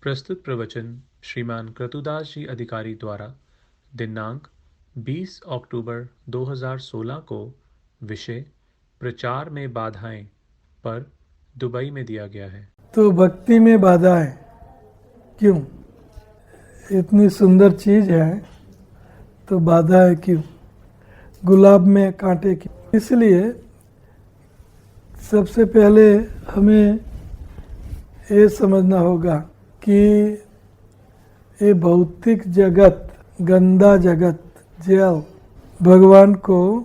प्रस्तुत प्रवचन श्रीमान क्रतुदास जी अधिकारी द्वारा दिनांक 20 अक्टूबर 2016 को विषय प्रचार में बाधाएं पर दुबई में दिया गया है। तो भक्ति में बाधाएं क्यों? इतनी सुंदर चीज है तो बाधाएं क्यों? गुलाब में कांटे क्यों? इसलिए सबसे पहले हमें ये समझना होगा कि ये भौतिक जगत, गंदा जगत, जेल भगवान को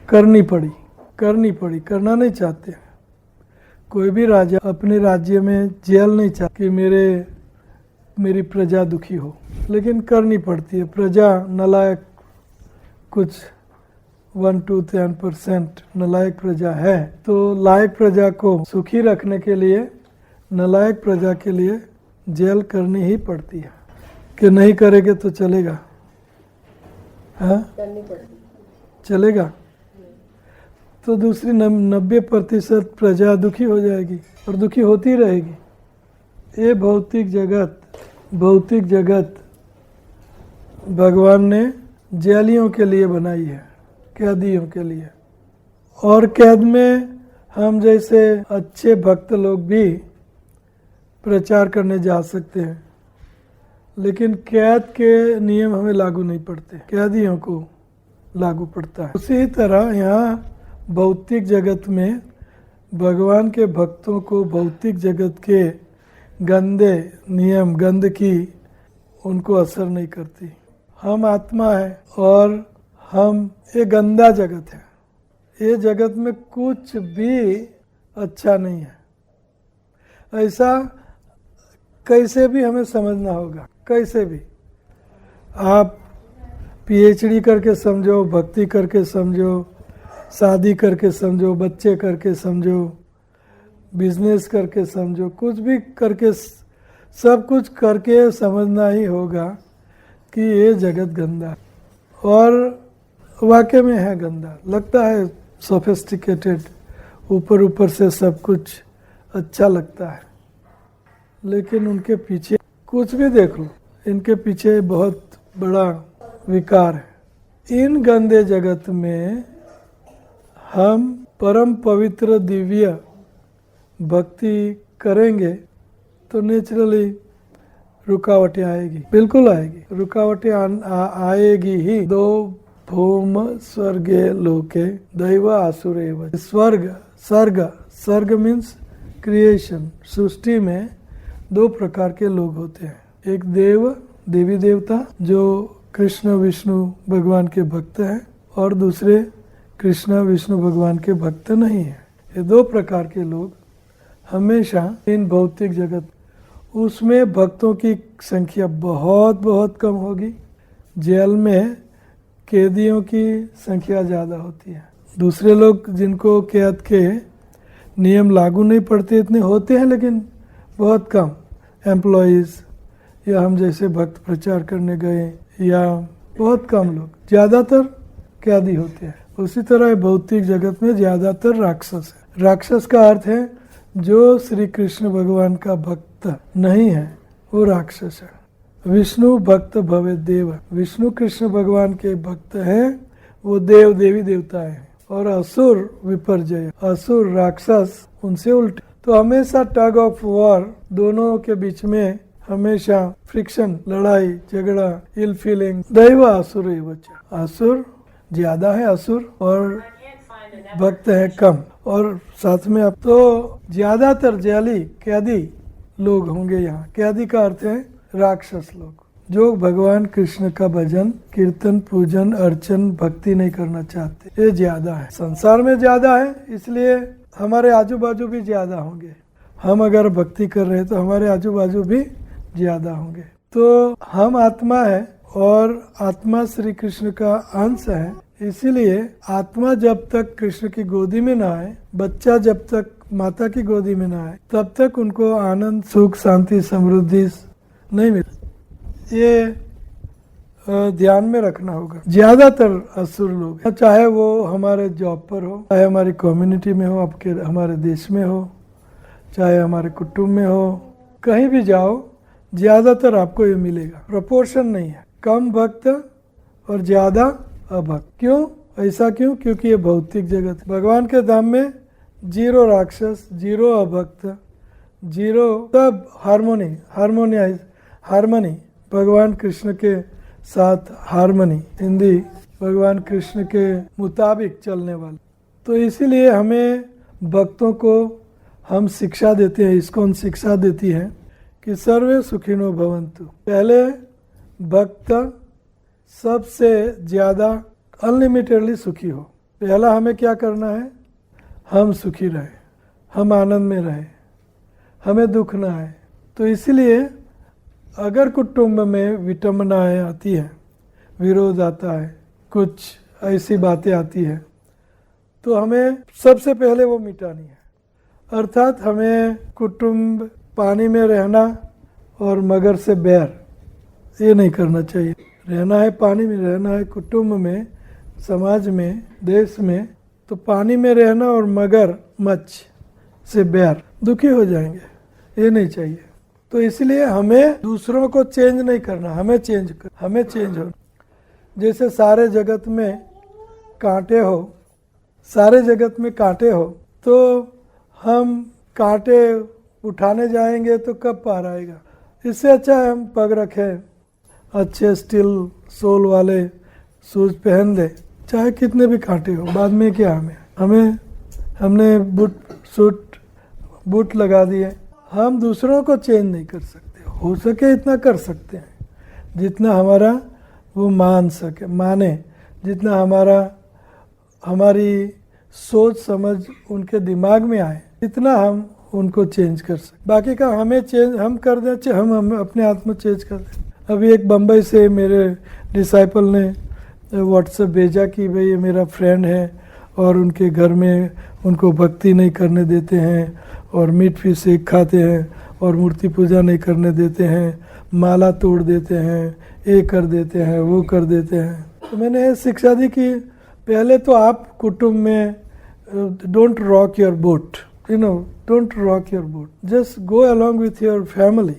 करनी पड़ी, करना नहीं चाहते। कोई भी राजा अपने राज्य में जेल नहीं चाहता कि मेरी प्रजा दुखी हो, लेकिन करनी पड़ती है। प्रजा नालायक कुछ 1-10% नालायक प्रजा है, तो लायक प्रजा को सुखी रखने के लिए नालायक प्रजा के लिए जेल करनी ही पड़ती है। कि नहीं करेंगे तो चलेगा? हाँ, चलेगा तो दूसरी 90% प्रजा दुखी हो जाएगी और दुखी होती रहेगी। ये भौतिक जगत भगवान ने जेलियों के लिए बनाई है, कैदियों के लिए। और कैद में हम जैसे अच्छे भक्त लोग भी प्रचार करने जा सकते हैं, लेकिन कैद के नियम हमें लागू नहीं पड़ते, कैदियों को लागू पड़ता है। उसी तरह यहाँ भौतिक जगत में भगवान के भक्तों को भौतिक जगत के गंदे नियम, गंदगी उनको असर नहीं करती। हम आत्मा है और हम ये गंदा जगत है। ये जगत में कुछ भी अच्छा नहीं है। ऐसा कैसे भी हमें समझना होगा, कैसे भी। आप PhD करके समझो, भक्ति करके समझो, शादी करके समझो, बच्चे करके समझो, बिजनेस करके समझो, कुछ भी करके, सब कुछ करके समझना ही होगा कि ये जगत गंदा है। और वाकई में है गंदा। लगता है सोफिस्टिकेटेड, ऊपर से सब कुछ अच्छा लगता है, लेकिन उनके पीछे कुछ भी देख लो, इनके पीछे बहुत बड़ा विकार है। इन गंदे जगत में हम परम पवित्र दिव्य भक्ति करेंगे तो नेचुरली रुकावटें आएगी, बिल्कुल आएगी। रुकावटें आएगी ही। दो भूम स्वर्गे लोके दैव आसुरेव। स्वर्ग मीन्स क्रिएशन। सृष्टि में दो प्रकार के लोग होते हैं। एक देवी देवता जो कृष्ण विष्णु भगवान के भक्त हैं, और दूसरे कृष्ण विष्णु भगवान के भक्त नहीं है। ये दो प्रकार के लोग हमेशा इन भौतिक जगत, उसमें भक्तों की संख्या बहुत कम होगी। जेल में कैदियों की संख्या ज़्यादा होती है। दूसरे लोग जिनको कैद के नियम लागू नहीं पड़ते, इतने होते हैं, लेकिन बहुत कम। एम्प्लॉइज़ या हम जैसे भक्त प्रचार करने गए, या बहुत कम लोग, ज़्यादातर कैदी होते हैं। उसी तरह भौतिक जगत में ज़्यादातर राक्षस है। राक्षस का अर्थ है जो श्री कृष्ण भगवान का भक्त नहीं है, वो राक्षस है। विष्णु भक्त भवे देव। विष्णु कृष्ण भगवान के भक्त हैं, वो देवी देवता है। और असुर विपर्जय, असुर राक्षस उनसे उल्टे। तो हमेशा टग ऑफ वॉर, दोनों के बीच में हमेशा फ्रिक्शन, लड़ाई झगड़ा, इल फीलिंग। दैव असुर असुर ज्यादा है, असुर, और भक्त है कम। और साथ में अब तो ज्यादातर जेली कैदी लोग होंगे यहाँ। कैदी का अर्थ है राक्षस लोग, जो भगवान कृष्ण का भजन, कीर्तन, पूजन, अर्चन, भक्ति नहीं करना चाहते। ये ज्यादा है, संसार में ज्यादा है, इसलिए हमारे आजू बाजू भी ज्यादा होंगे। हम अगर भक्ति कर रहे हैं तो हमारे आजू बाजू भी ज्यादा होंगे। तो हम आत्मा है और आत्मा श्री कृष्ण का अंश है। इसीलिए आत्मा जब तक कृष्ण की गोदी में ना आए, बच्चा जब तक माता की गोदी में ना आए, तब तक उनको आनंद, सुख, शांति, समृद्धि नहीं मिलती। ये ध्यान में रखना होगा। ज्यादातर असुर लोग, चाहे वो हमारे जॉब पर हो, चाहे हमारी कम्युनिटी में हो, हमारे देश में हो, चाहे हमारे कुटुंब में हो, कहीं भी जाओ, ज़्यादातर आपको ये मिलेगा, प्रोपोर्शन नहीं है, कम भक्त और ज़्यादा अभक्त। क्यों ऐसा? क्यों? क्योंकि ये भौतिक जगत है। भगवान के धाम में 0 राक्षस, 0 अभक्त, 0 सब हार्मनी भगवान कृष्ण के साथ, हार्मनी हिंदी भगवान कृष्ण के मुताबिक चलने वाले। तो इसीलिए हमें भक्तों को हम शिक्षा देते हैं, इस्कॉन शिक्षा देती है कि सर्वे सुखिनो भवन्तु। पहले भक्त सबसे ज़्यादा अनलिमिटेडली सुखी हो। पहला हमें क्या करना है? हम सुखी रहे, हम आनंद में रहे, हमें दुख ना आए। तो इसीलिए अगर कुटुंब में विटंबनाएं आती हैं, विरोध आता है, कुछ ऐसी बातें आती है, तो हमें सबसे पहले वो मिटानी है। अर्थात हमें कुटुंब, पानी में रहना और मगर से बैर, ये नहीं करना चाहिए। रहना है पानी में, रहना है कुटुंब में, समाज में, देश में, तो पानी में रहना और मगर मच्छ से बैर, दुखी हो जाएंगे, ये नहीं चाहिए। तो इसलिए हमें दूसरों को चेंज नहीं करना, हमें चेंज हो। जैसे सारे जगत में कांटे हो, तो हम कांटे उठाने जाएंगे तो कब पार आएगा? इससे अच्छा है हम पग रखें, अच्छे स्टील सोल वाले शूज पहन ले, चाहे कितने भी कांटे हो, बाद में क्या हमने बूट लगा दिए। हम दूसरों को चेंज नहीं कर सकते, हो सके इतना कर सकते हैं जितना हमारा वो माने, जितना हमारी सोच समझ उनके दिमाग में आए, इतना हम उनको चेंज कर सकते। बाकी का हम कर दें, हम अपने आप में चेंज कर दें। अभी एक बम्बई से मेरे डिसाइपल ने व्हाट्सएप भेजा कि भाई ये मेरा फ्रेंड है और उनके घर में उनको भक्ति नहीं करने देते हैं और मीट फिश एक खाते हैं और मूर्ति पूजा नहीं करने देते हैं, माला तोड़ देते हैं, ये कर देते हैं, वो कर देते हैं। तो मैंने शिक्षा दी कि पहले तो आप कुटुंब में don't rock your boat, just go along with your family.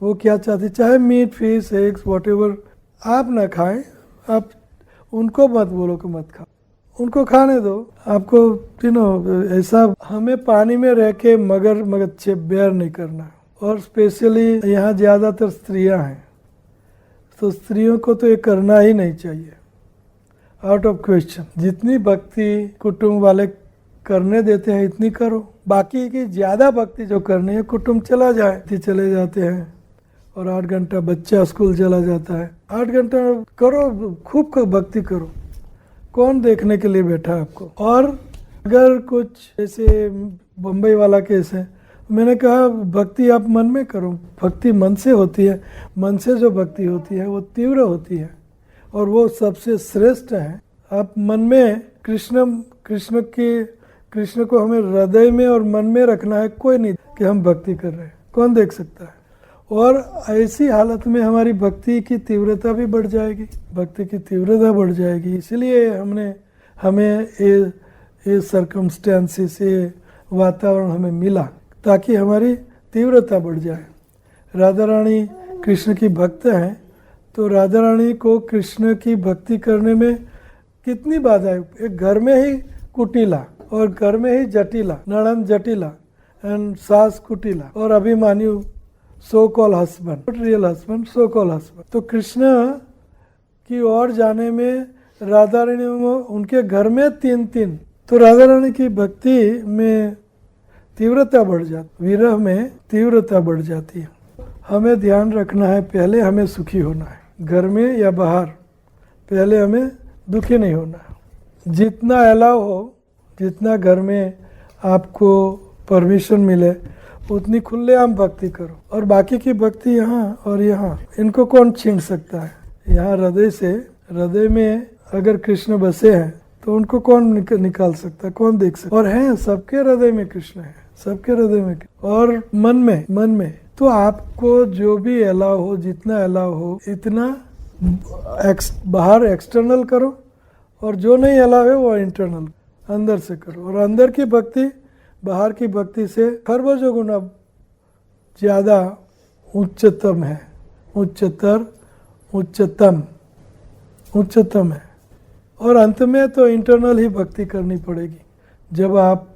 वो क्या चाहती, चाहे मीट फिश एग्स व्हाटएवर आप ना खाएं, आप उनको मत बोलो कि मत खाओ, उनको खाने दो। आपको ऐसा हमें पानी में रह के मगरमच्छ बैर नहीं करना। और स्पेशली यहाँ ज़्यादातर स्त्रियाँ हैं, तो स्त्रियों को तो ये करना ही नहीं चाहिए, आउट ऑफ क्वेश्चन। जितनी भक्ति कुटुंब वाले करने देते हैं इतनी करो, बाकी की ज़्यादा भक्ति जो करनी है कुटुंब चले जाते हैं और 8 घंटा बच्चा स्कूल चला जाता है। 8 घंटा करो, खूब भक्ति करो, कौन देखने के लिए बैठा है आपको। और अगर कुछ जैसे बम्बई वाला केस है, मैंने कहा भक्ति आप मन में करो, भक्ति मन से होती है, मन से जो भक्ति होती है वो तीव्र होती है और वो सबसे श्रेष्ठ है। आप मन में कृष्ण को हमें हृदय में और मन में रखना है, कोई नहीं कि हम भक्ति कर रहे हैं, कौन देख सकता है। और ऐसी हालत में हमारी भक्ति की तीव्रता भी बढ़ जाएगी, इसलिए हमें ये सर्कमस्टेंसेस, ये वातावरण हमें मिला ताकि हमारी तीव्रता बढ़ जाए। राधा रानी कृष्ण की भक्त हैं, तो राधा रानी को कृष्ण की भक्ति करने में कितनी बाधाएं। एक घर में ही कुटिला और घर में ही जटिला, नणंद जटिला एंड सास कुटिला और अभिमान्यु सो कॉल हस्बैंड, रियल हस्बैंड, सो कॉल हस्बैंड। तो कृष्ण की ओर जाने में राधा रानी उनके घर में 3, तो राधा रानी की भक्ति में तीव्रता बढ़ जाती, विरह में तीव्रता बढ़ जाती है। हमें ध्यान रखना है, पहले हमें सुखी होना है, घर में या बाहर, पहले हमें दुखी नहीं होना है। जितना अलाउ हो, जितना घर में आपको परमिशन मिले उतनी खुलेआम भक्ति करो। और बाकी की भक्ति यहाँ और यहाँ, इनको कौन छीन सकता है। यहाँ हृदय में अगर कृष्ण बसे हैं तो उनको कौन निकाल सकता है, कौन देख सकता। और हैं, सबके हृदय में कृष्ण है, सबके हृदय में। और मन में तो आपको जो भी अलाउ हो, जितना अलाउ हो इतना बाहर एक्सटर्नल करो, और जो नहीं अलाउ है वो इंटरनल अंदर से करो। और अंदर की भक्ति बाहर की भक्ति से खरबों गुना ज़्यादा उच्चतम है, उच्चतर, उच्चतम है। और अंत में तो इंटरनल ही भक्ति करनी पड़ेगी। जब आप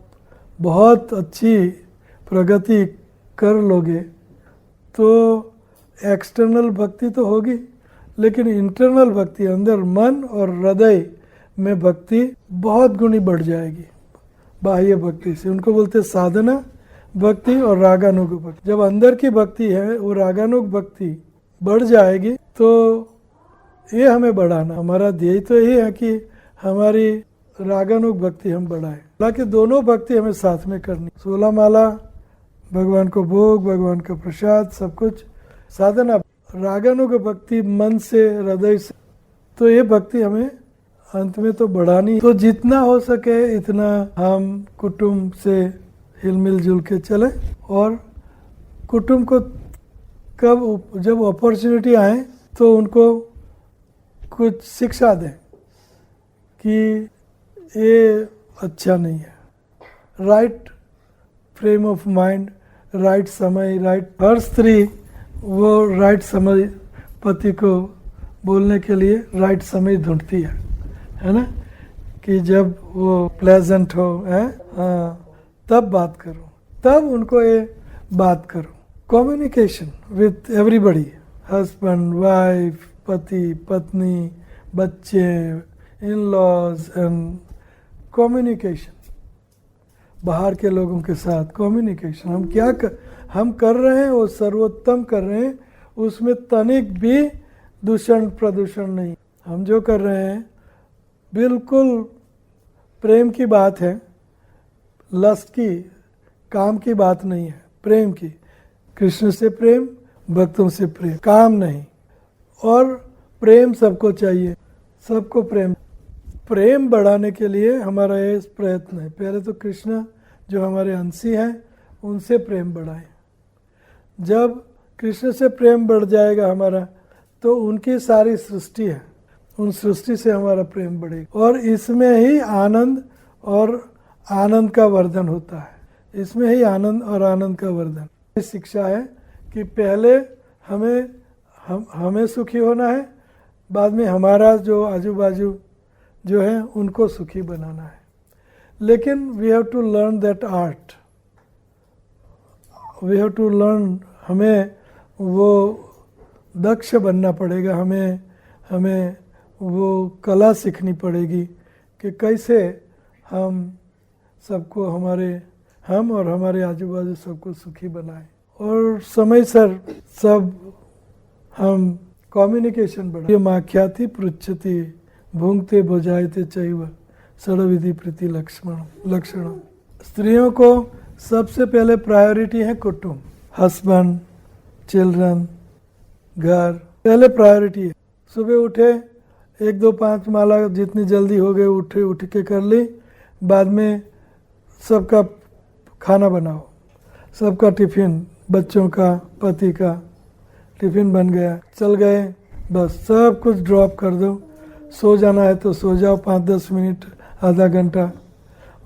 बहुत अच्छी प्रगति कर लोगे तो एक्सटर्नल भक्ति तो होगी, लेकिन इंटरनल भक्ति, अंदर मन और हृदय में भक्ति बहुत गुनी बढ़ जाएगी बाह्य भक्ति से। उनको बोलते साधना भक्ति और रागानुग भक्ति। जब अंदर की भक्ति है वो रागानुग भक्ति बढ़ जाएगी तो ये हमें बढ़ाना, हमारा ध्येय तो यही है कि हमारी रागानुग भक्ति हम बढ़ाएं। हालांकि दोनों भक्ति हमें साथ में करनी। 16 माला, भगवान को भोग, भगवान का प्रसाद, सब कुछ साधना। रागानुग भक्ति मन से, हृदय से, तो ये भक्ति हमें अंत में तो बढ़ानी। तो जितना हो सके इतना हम कुटुंब से हिल मिल जुल के चले और कुटुंब को कब जब अपॉर्चुनिटी आए तो उनको कुछ शिक्षा दें कि ये अच्छा नहीं है। Right frame of mind, right समय, राइट, हर स्त्री वो राइट समय पति को बोलने के लिए राइट समय ढूंढती है ना, कि जब वो प्लेजेंट हो, है हाँ, तब बात करो, तब उनको ये बात करो। Communication with everybody, husband, wife, पति, पत्नी, बच्चे, इन लॉज एंड कम्युनिकेशन, बाहर के लोगों के साथ कम्युनिकेशन। हम क्या हम कर रहे हैं वो सर्वोत्तम कर रहे हैं, उसमें तनिक भी दूषण प्रदूषण नहीं। हम जो कर रहे हैं बिल्कुल प्रेम की बात है, लस्ट की, काम की बात नहीं है, प्रेम की। कृष्ण से प्रेम, भक्तों से प्रेम, काम नहीं। और प्रेम सबको चाहिए, सबको प्रेम। प्रेम बढ़ाने के लिए हमारा ये प्रयत्न है, पहले तो कृष्ण जो हमारे अंशी हैं उनसे प्रेम बढ़ाएं। जब कृष्ण से प्रेम बढ़ जाएगा हमारा तो उनकी सारी सृष्टि है, उन सृष्टि से हमारा प्रेम बढ़ेगा और इसमें ही आनंद और आनंद का वर्धन होता है। इसमें ही आनंद और आनंद का वर्धन। शिक्षा है कि पहले हमें सुखी होना है, बाद में हमारा जो आजू बाजू जो है उनको सुखी बनाना है। लेकिन we have to learn that art, we have to learn, हमें वो दक्ष बनना पड़ेगा, हमें वो कला सीखनी पड़ेगी कि कैसे हम सबको हम और हमारे आजू बाजू सबको सुखी बनाएं। और समय सर सब हम कम्युनिकेशन बढ़ाएं। माख्याति पृच्छति भुंगते भुजायते चैव षड्विधि प्रीति लक्षण। स्त्रियों को सबसे पहले प्रायोरिटी है कुटुंब, हस्बैंड, चिल्ड्रन, घर, पहले प्रायोरिटी है। सुबह उठे 1 2 5 माला जितनी जल्दी हो गए उठ के कर ली, बाद में सबका खाना बनाओ, सबका टिफिन, बच्चों का, पति का टिफिन बन गया, चल गए, बस सब कुछ ड्रॉप कर दो। सो जाना है तो सो जाओ 5-10 मिनट, आधा घंटा,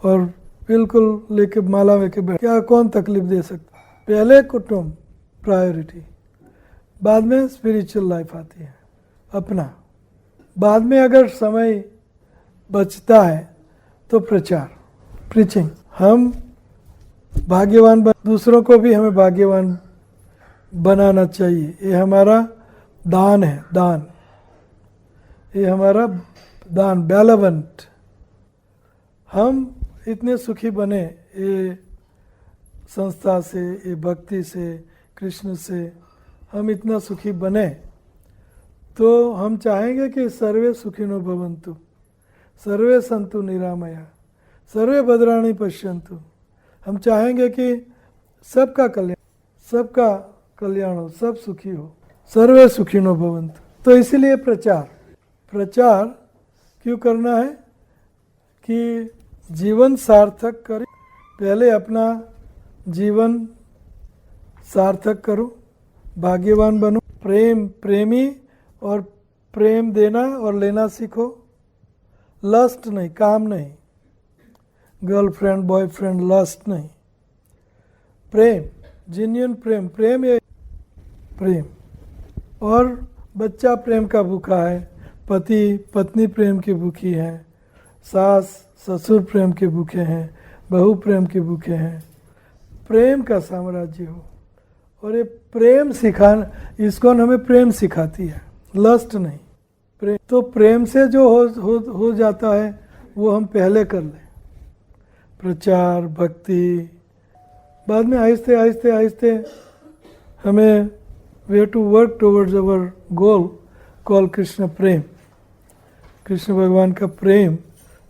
और बिल्कुल लेके माला लेके बैठ, क्या कौन तकलीफ दे सकता। पहले कुटुंब प्रायोरिटी, बाद में स्पिरिचुअल लाइफ आती है अपना, बाद में अगर समय बचता है तो प्रचार, प्रीचिंग। हम भाग्यवान दूसरों को भी हमें भाग्यवान बनाना चाहिए। ये हमारा दान है, दान, ये हमारा दान, बेलवेंट। हम इतने सुखी बने ये संस्था से, ये भक्ति से, कृष्ण से हम इतना सुखी बने तो हम चाहेंगे कि सर्वे सुखिनो भवन्तु, सर्वे सन्तु निरामया, सर्वे भद्राणि पश्यन्तु। हम चाहेंगे कि सबका कल्याण हो, सब सुखी हो, सर्वे सुखिनो भवन्तु। तो इसीलिए प्रचार क्यों करना है कि जीवन सार्थक करें। पहले अपना जीवन सार्थक करो, भाग्यवान बनो, प्रेमी और प्रेम देना और लेना सीखो। लस्ट नहीं, काम नहीं, गर्लफ्रेंड बॉयफ्रेंड लस्ट नहीं, प्रेम, जेन्युइन प्रेम। प्रेम ये प्रेम। और बच्चा प्रेम का भूखा है, पति पत्नी प्रेम की भूखी है, सास ससुर प्रेम के भूखे हैं, बहू प्रेम के भूखे हैं। प्रेम का साम्राज्य हो। और ये प्रेम सिखाना, इस्कॉन हमें प्रेम सिखाती है, लस्ट नहीं, प्रेम। तो प्रेम से जो हो जाता है वो हम पहले कर लें, प्रचार भक्ति, बाद में आहिस्ते आहिस्ते आहिस्ते हमें we have to work towards our goal call Krishna prem. Krishna भगवान का प्रेम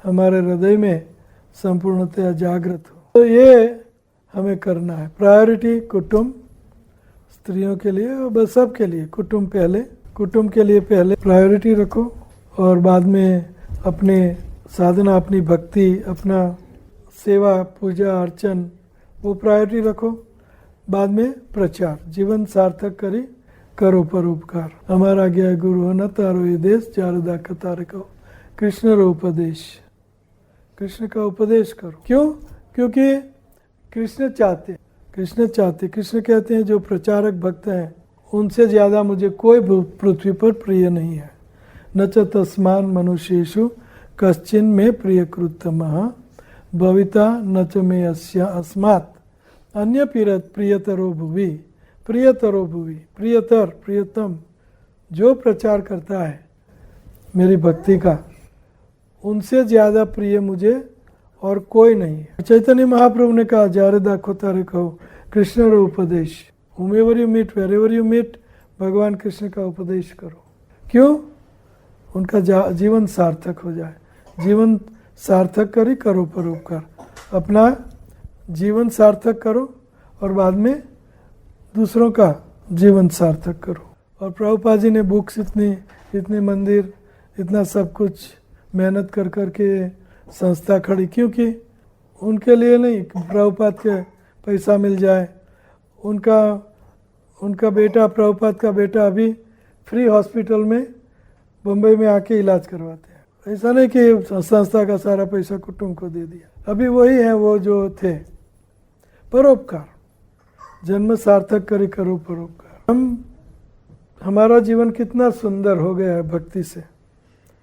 हमारे हृदय में संपूर्णतया जागृत हो। तो ये हमें करना है। प्रायोरिटी कुटुंब, स्त्रियों के लिए और बस सबके लिए कुटुंब पहले, कुटुंब के लिए पहले प्रायोरिटी रखो, और बाद में अपने साधना, अपनी भक्ति, अपना सेवा पूजा अर्चन वो प्रायोरिटी रखो। बाद में प्रचार, जीवन सार्थक करी करो परोपकार। हमारा गया गुरु हो न तारो ये देश, चारदा कतार कहो कृष्ण रो उपदेश। कृष्ण का उपदेश करो। क्यों? क्योंकि कृष्ण चाहते, कृष्ण कहते हैं जो प्रचारक भक्त हैं उनसे ज़्यादा मुझे कोई पृथ्वी पर प्रिय नहीं है। न च तस्मान मनुष्येषु कश्चिन में प्रिय कृतमः भविता न च मे अस्मात् अन्य प्रियतरो भुवि। प्रियतरो भुवि, प्रियतर प्रियतम जो प्रचार करता है मेरी भक्ति का, उनसे ज़्यादा प्रिय मुझे और कोई नहीं है। चैतन्य महाप्रभु ने कहा जारदा खोतारे कहो कृष्ण रो उपदेश। whomever you meet, wherever you meet, भगवान कृष्ण का उपदेश करो। क्यों? उनका जीवन सार्थक हो जाए। जीवन सार्थक करी करो परोपकार। अपना जीवन सार्थक करो और बाद में दूसरों का जीवन सार्थक करो। और प्रभुपाद जी ने बुक्स इतने मंदिर, इतना सब कुछ मेहनत कर के संस्था खड़ी, क्योंकि उनके लिए नहीं, प्रभुपाद के पैसा मिल जाए। उनका बेटा, प्रभुपाद का बेटा अभी फ्री हॉस्पिटल में बम्बई में आके इलाज करवाते हैं। ऐसा नहीं कि संस्था का सारा पैसा कुटुंब को दे दिया। अभी वही है वो जो थे। परोपकार, जन्म सार्थक करे करो परोपकार। हमारा जीवन कितना सुंदर हो गया है भक्ति से,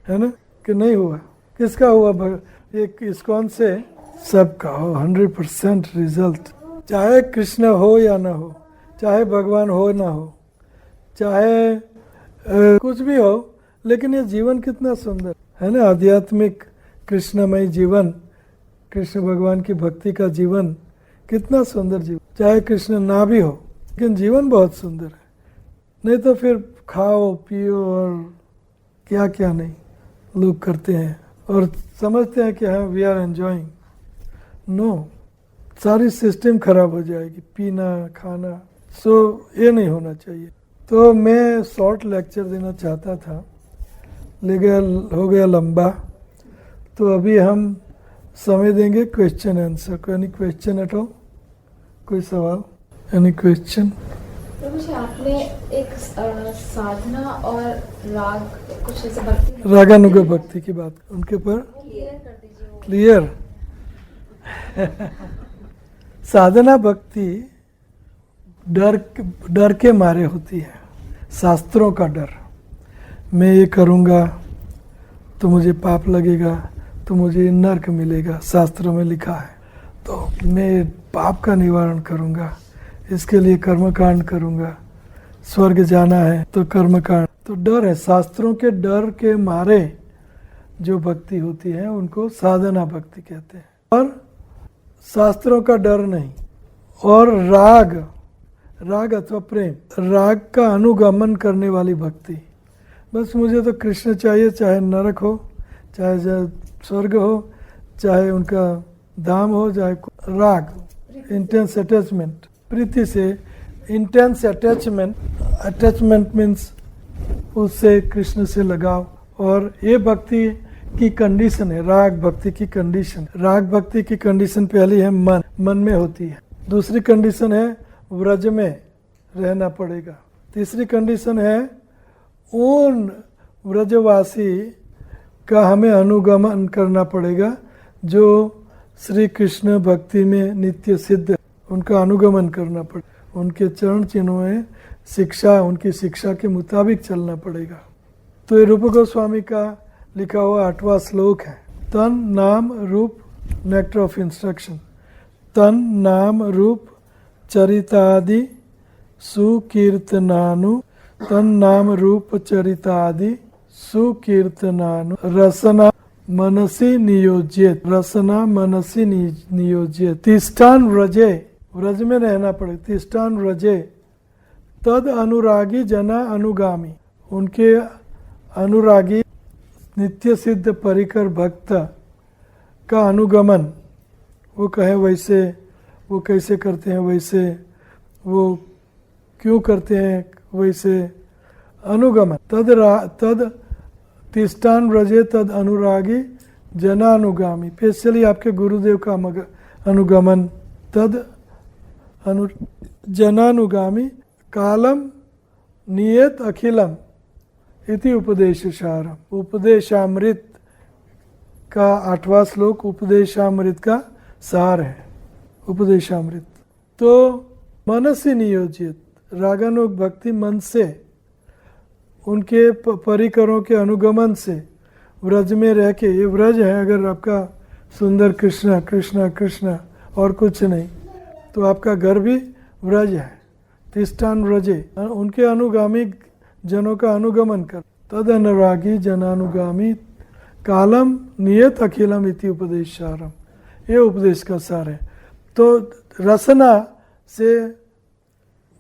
है ना? कि नहीं हुआ? किसका हुआ? एक इस्कॉन से सबका हो 100% रिजल्ट। चाहे कृष्ण हो या ना हो, चाहे भगवान हो ना हो, चाहे कुछ भी हो, लेकिन ये जीवन कितना सुंदर है ना। आध्यात्मिक कृष्णमय जीवन, कृष्ण भगवान की भक्ति का जीवन कितना सुंदर जीवन। चाहे कृष्ण ना भी हो, लेकिन जीवन बहुत सुंदर है। नहीं तो फिर खाओ पियो और क्या क्या नहीं लोग करते हैं और समझते हैं कि हाँ वी आर एंजॉइंग। नो, सारी सिस्टम खराब हो जाएगी, पीना खाना। सो ये नहीं होना चाहिए। तो मैं शॉर्ट लेक्चर देना चाहता था, लेकिन हो गया लंबा। तो अभी हम समय देंगे क्वेश्चन आंसर को। Any question at all? कोई सवाल? Any question? प्रभु जी, आपने एक साधना और राग, कुछ ऐसे भक्ति, रागानुगा भक्ति की बात, उनके ऊपर क्लियर कर दीजिए। क्लियर। साधना भक्ति डर के मारे होती है, शास्त्रों का डर। मैं ये करूँगा तो मुझे पाप लगेगा, तो मुझे नरक मिलेगा, शास्त्रों में लिखा है। तो मैं पाप का निवारण करूँगा, इसके लिए कर्मकांड करूँगा। स्वर्ग जाना है तो कर्मकांड। तो डर है, शास्त्रों के डर के मारे जो भक्ति होती है उनको साधना भक्ति कहते हैं। और शास्त्रों का डर नहीं। और राग अथवा प्रेम, राग का अनुगमन करने वाली भक्ति। बस मुझे तो कृष्ण चाहिए, चाहे नरक हो, चाहे स्वर्ग हो, चाहे उनका धाम हो, चाहे राग, इंटेंस अटैचमेंट, प्रीति से इंटेंस अटैचमेंट मीन्स उससे कृष्ण से लगाव। और ये भक्ति की कंडीशन है, राग भक्ति की कंडीशन। राग भक्ति की कंडीशन पहली है मन में होती है। दूसरी कंडीशन है व्रज में रहना पड़ेगा। तीसरी कंडीशन है उन व्रजवासी का हमें अनुगमन करना पड़ेगा जो श्री कृष्ण भक्ति में नित्य सिद्ध, उनका अनुगमन करना पड़ेगा। उनके चरण चिन्हों में शिक्षा, उनकी शिक्षा के मुताबिक चलना पड़ेगा। तो ये रूप गोस्वामी का लिखा हुआ 8वां श्लोक है। तन नाम रूप नेक्टर ऑफ इंस्ट्रक्शन। तन नाम रूप चरितादि सुकीर्तनानु, तन नाम रूप चरितादि सुकीर्तनानु रसना मनसी नियोज्यत, रसना मनसी नियोज्यत। तिष्ठान व्रजे, व्रज में रहना पड़े, तिष्ठान व्रजे तद अनुरागी जना अनुगामी, उनके अनुरागी नित्य सिद्ध परिकर भक्त का अनुगमन, वो कहे वैसे, वो कैसे करते हैं वैसे, वो क्यों करते हैं वैसे, अनुगमन। तद तिष्ठान व्रजे तद अनुरागी जनानुगामी, स्पेशली आपके गुरुदेव का अनुगमन। तद जनानुगामी कालम नियत अखिलम इति उपदेश सारम। उपदेशामृत का 8वां श्लोक उपदेशामृत का सार है। उपदेशामृत तो मनसी नियोजित, रागानुग भक्ति मन से, उनके परिकरों के अनुगमन से, व्रज में रह के, ये व्रज है। अगर आपका सुंदर कृष्णा कृष्णा कृष्णा और कुछ नहीं, तो आपका घर भी व्रज है। तिष्ठान व्रजे, उनके अनुगामी जनों का अनुगमन कर। तद अनुरागी जनानुगामी कालम नियत अखिलम इति उपदेश सारम, ये उपदेश का सार है। तो रसना से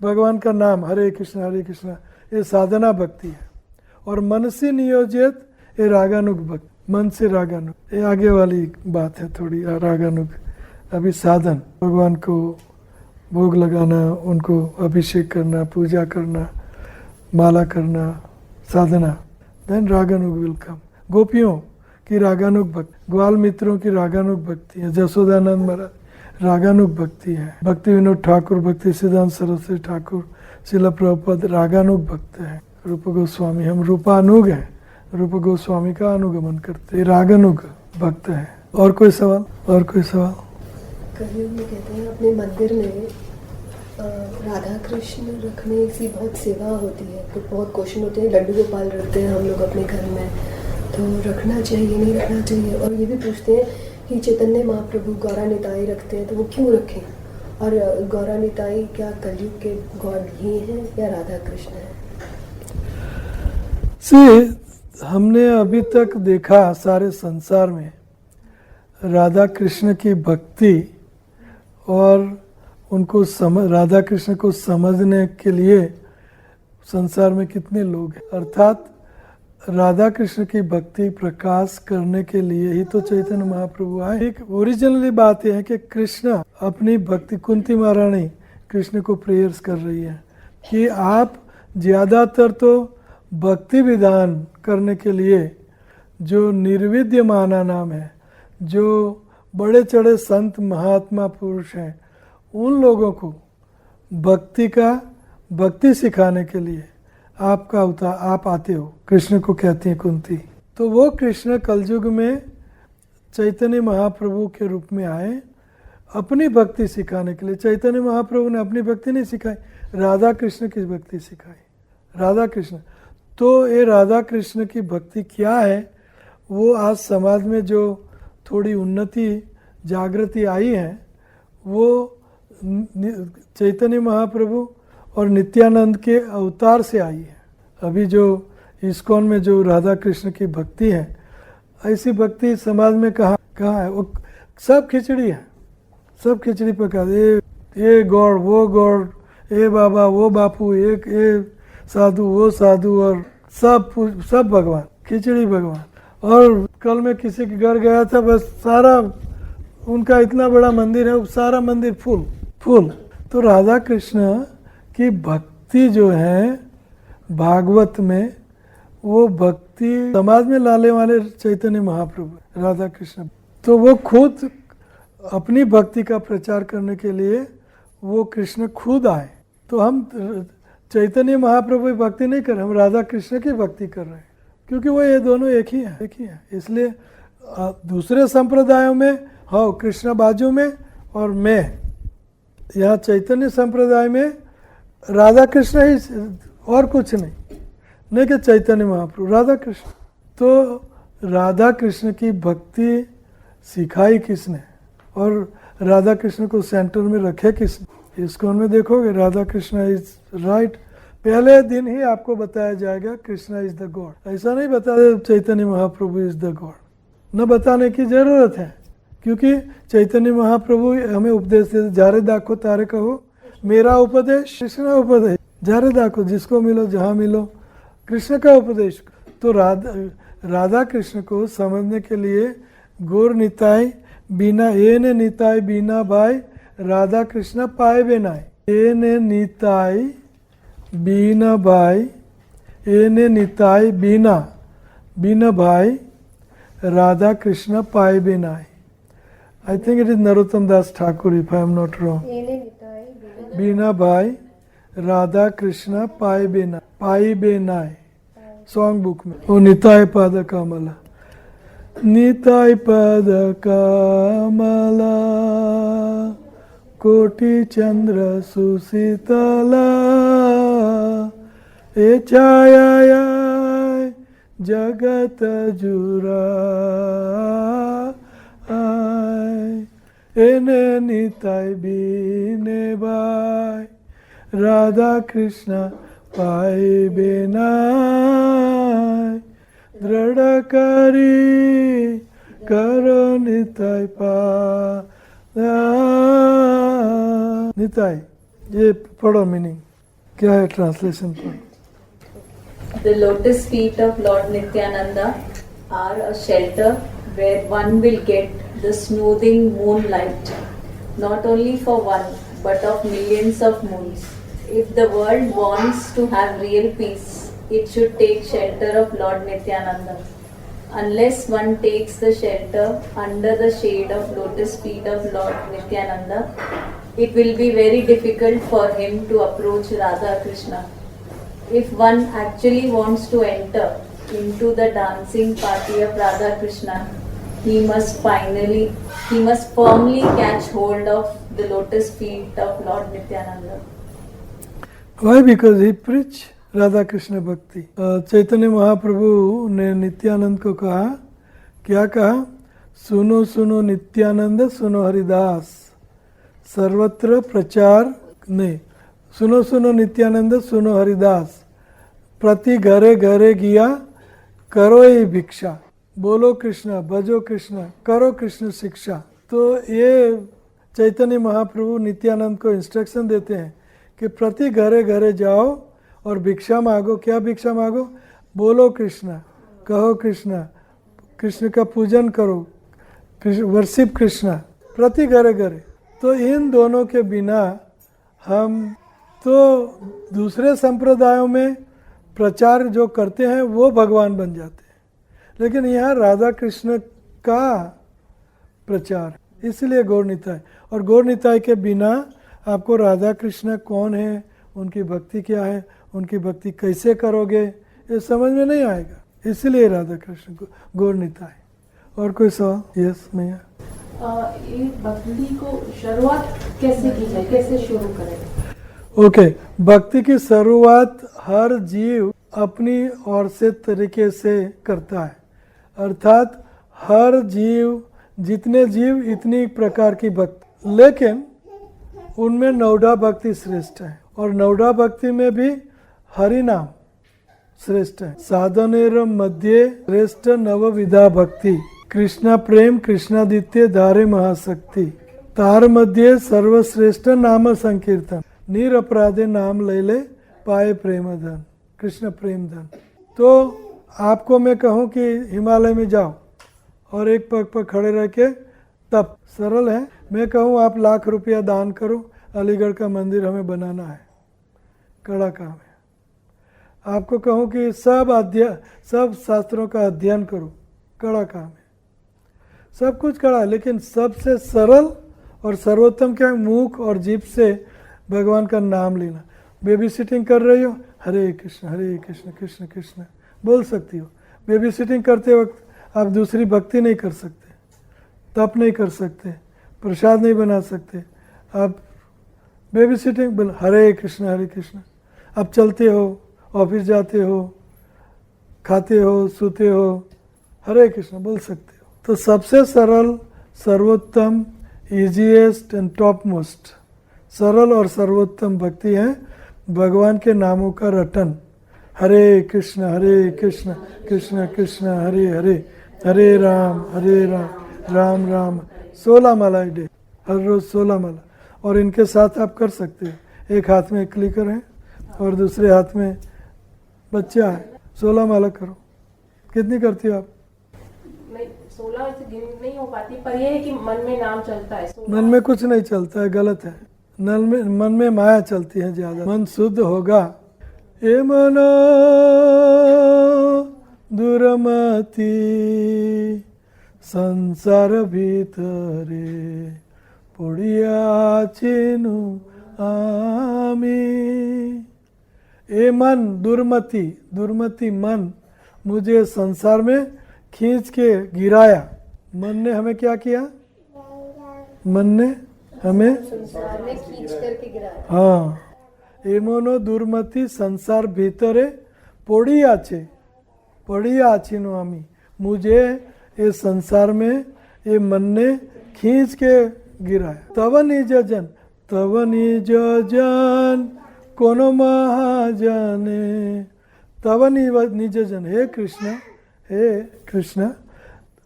भगवान का नाम हरे कृष्णा ये साधना भक्ति है। और मन से नियोजित ये रागानुग भक्ति, मन से रागानुग, ये आगे वाली बात है थोड़ी। रागानुग अभी साधन, भगवान को भोग लगाना, उनको अभिषेक करना, पूजा करना, माला करना, साधना। Then raganuga will come. गोपियों की रागानुग भक्ति, ग्वाल मित्रों की रागानुग भक्ति है। जसोदानंद महाराज रागानुग भक्ति है। भक्ति विनोद ठाकुर, भक्ति सिद्धांत सरस्वती ठाकुर, शिला प्रभुपाद रागानुग भक्त है। रूप गोस्वामी, हम रूपानुग हैं, रूप गोस्वामी का अनुगमन करते, रागानुग भक्त है। और कोई सवाल? और कोई सवाल? कलयुग में कहते हैं अपने मंदिर में राधा कृष्ण रखने की बहुत सेवा होती है, तो बहुत क्वेश्चन होते हैं। लड्डू गोपाल रखते हैं हम लोग अपने घर में, तो रखना चाहिए नहीं रखना चाहिए। और ये भी पूछते हैं कि चैतन्य महाप्रभु गौरा निताई रखते हैं, तो वो क्यों रखें? और गौरा निताई क्या कलयुग के गॉड ही हैं या राधा कृष्ण है? हमने अभी तक देखा सारे संसार में राधा कृष्ण की भक्ति और उनको राधा कृष्ण को समझने के लिए संसार में कितने लोग हैं। अर्थात राधा कृष्ण की भक्ति प्रकाश करने के लिए ही तो चैतन्य महाप्रभु आए। एक ओरिजिनली बात यह है कि कृष्ण अपनी भक्ति, कुंती महारानी कृष्ण को प्रेयर्स कर रही है कि आप ज़्यादातर तो भक्ति विधान करने के लिए जो निर्विद्य माना नाम है, जो बड़े चढ़े संत महात्मा पुरुष हैं, उन लोगों को भक्ति सिखाने के लिए आप आते हो। कृष्ण को कहती हैं कुंती। तो वो कृष्ण कलयुग में चैतन्य महाप्रभु के रूप में आए अपनी भक्ति सिखाने के लिए। चैतन्य महाप्रभु ने अपनी भक्ति नहीं सिखाई, राधा कृष्ण की भक्ति सिखाई। राधा कृष्ण, तो ये राधा कृष्ण की भक्ति क्या है, वो आज समाज में जो थोड़ी उन्नति जागृति आई है, वो चैतन्य महाप्रभु और नित्यानंद के अवतार से आई है। अभी जो इस्कॉन में जो राधा कृष्ण की भक्ति है, ऐसी भक्ति समाज में कहाँ है? वो सब खिचड़ी है, सब खिचड़ी पका दे। ये गौड़ वो गौड़, ये बाबा वो बापू, ये साधु वो साधु, और सब भगवान, खिचड़ी भगवान। और कल मैं किसी के घर गया था, बस सारा उनका इतना बड़ा मंदिर है, सारा मंदिर फुल। तो राधा कृष्ण की भक्ति जो है भागवत में, वो भक्ति समाज में लाने वाले चैतन्य महाप्रभु राधा कृष्ण। तो वो खुद अपनी भक्ति का प्रचार करने के लिए वो कृष्ण खुद आए। तो हम चैतन्य महाप्रभु की भक्ति नहीं कर रहे, हम राधा कृष्ण की भक्ति कर रहे हैं, क्योंकि वो ये दोनों एक ही है। इसलिए दूसरे संप्रदायों में हाँ कृष्ण बाजू में और मैं, यहाँ चैतन्य संप्रदाय में राधा कृष्ण ही, और कुछ नहीं, नहीं कि चैतन्य महाप्रभु, राधा कृष्ण। तो राधा कृष्ण की भक्ति सिखाई किसने और राधा कृष्ण को सेंटर में रखे किसने? इस्कॉन में देखोगे राधा कृष्ण इज राइट, पहले दिन ही आपको बताया जाएगा कृष्णा इज द गॉड। ऐसा नहीं बताया Chaitanya Mahaprabhu is the God, न बताने की जरूरत है, क्योंकि चैतन्य महाप्रभु हमें उपदेश देते, जारे दाखो तारे कहो मेरा उपदेश कृष्ण उपदेश, जारे दाखो जिसको मिलो जहाँ मिलो कृष्ण का उपदेश। तो राधा कृष्ण को समझने के लिए गौर निताई बिना ए ने निताई बिना भाई राधा कृष्ण पाए बिनाई, ए ने निताई बिना भाई, ए ने निताई बिना बिना भाई राधा कृष्ण पाए बिनाई। I think it is Narottam Das Thakur if I am not wrong. बिना भाई राधा कृष्ण पाए बिना, पाई बिनाई सॉन्ग बुक में। ओ निताय पद कमला, निताय पद कमला कोटि चंद्र सुशीतला, ए छाया जगत जुरा, एने निताय बीने बाय राधा कृष्ण पाए बिना, दृढ़ करी करो निताय पा निताय। ये पढ़ो मीनिंग क्या है, ट्रांसलेशन पढ़ो। The lotus feet of Lord Nityananda are a shelter where one will get the smoothing moonlight, not only for one but of millions of moons. If the world wants to have real peace, it should take shelter of Lord Nityananda. Unless one takes the shelter under the shade of lotus feet of Lord Nityananda, it will be very difficult for him to approach Radha Krishna. If one actually wants to enter into the dancing party of Radha Krishna, he must firmly catch hold of the lotus feet of Lord Nityananda. Why? Because he preached Radha Krishna भक्ति। चैतन्य महाप्रभु ने नित्यानंद को कहा, क्या कहा? सुनो सुनो नित्यानंद सुनो हरिदास, सर्वत्र प्रचार नहीं, सुनो सुनो नित्यानंद सुनो हरिदास, प्रति घरे घरे गया करो ये भिक्षा, बोलो कृष्ण भजो कृष्ण करो कृष्ण शिक्षा। तो ये चैतन्य महाप्रभु नित्यानंद को इंस्ट्रक्शन देते हैं कि प्रति घरे घरे जाओ और भिक्षा मांगो। क्या भिक्षा मांगो? बोलो कृष्ण, कहो कृष्ण, कृष्ण का पूजन करो, वर्शिप कृष्ण, प्रति घरे घरे। तो इन दोनों के बिना हम तो दूसरे संप्रदायों में प्रचार जो करते हैं वो भगवान बन जाते हैं, लेकिन यहाँ राधा कृष्ण का प्रचार, इसलिए गौर निताय। और गौर निताय के बिना आपको राधा कृष्ण कौन है, उनकी भक्ति क्या है, उनकी भक्ति कैसे करोगे, ये समझ में नहीं आएगा। इसलिए राधा कृष्ण को गौर निताय। और कोई सवाल? यस मैया। ये भक्ति को शुरुआत कैसे की जाए, कैसे शुरू करें? ओके, भक्ति की शुरुआत हर जीव अपनी ओर से तरीके से करता है, अर्थात हर जीव, जितने जीव इतनी प्रकार की भक्ति, लेकिन उनमें नवधा भक्ति श्रेष्ठ है। और नवधा भक्ति में भी हरि नाम श्रेष्ठ है। साधनेर मध्य श्रेष्ठ नवविधा भक्ति, कृष्णा प्रेम कृष्णादित्य धारे महाशक्ति, तार मध्य सर्वश्रेष्ठ नाम संकीर्तन, नीर अपराधे नाम ले ले पाए प्रेम धन, कृष्ण प्रेम धन। तो आपको मैं कहूँ कि हिमालय में जाओ और एक पग पर खड़े रह के तप, सरल है। मैं कहूँ आप लाख रुपया दान करो, अलीगढ़ का मंदिर हमें बनाना है, कड़ा काम है। आपको कहूँ कि सब शास्त्रों का अध्ययन करो, कड़ा काम है। सब कुछ कड़ा है, लेकिन सबसे सरल और सर्वोत्तम क्या है? मुख और जीभ से भगवान का नाम लेना। बेबी सिटिंग कर रही हो, हरे कृष्ण कृष्ण कृष्ण बोल सकती हो। बेबी सिटिंग करते वक्त आप दूसरी भक्ति नहीं कर सकते, तप नहीं कर सकते, प्रसाद नहीं बना सकते, आप बेबी सिटिंग बोल हरे कृष्ण। अब चलते हो, ऑफिस जाते हो, खाते हो, सोते हो, हरे कृष्ण बोल सकते हो। तो सबसे सरल, सर्वोत्तम, ईजीएस्ट एंड टॉप मोस्ट सरल और सर्वोत्तम भक्ति है भगवान के नामों का रटन। हरे कृष्ण कृष्ण कृष्ण हरे हरे, हरे राम राम राम। 16 माला डे, हर रोज 16 माला। और इनके साथ आप कर सकते हो। एक हाथ में क्लिकर है और दूसरे हाथ में बच्चा है। 16 माला करो। कितनी करती हो आप? नहीं 16 से गिन नहीं हो पाती, पर ये है कि मन में नाम चलता है। मन में कुछ नहीं चलता है, गलत है। मन में माया चलती है ज्यादा। मन शुद्ध होगा। ए मनो दुर्मति संसार भीतरे पड़ियाछिनु आमी। ए मन दुर्मति मन मुझे संसार में खींच के गिराया। मन ने हमें क्या किया? मन ने हमें संसार में खींच करके गिराया। हाँ, एमोनो दुर्मति संसार भीतरे पड़ी आछिनो आमी। मुझे ये संसार में ये मन ने खींच के गिराया। तव निज जन कोनो महाजने। तव निज जन, हे कृष्ण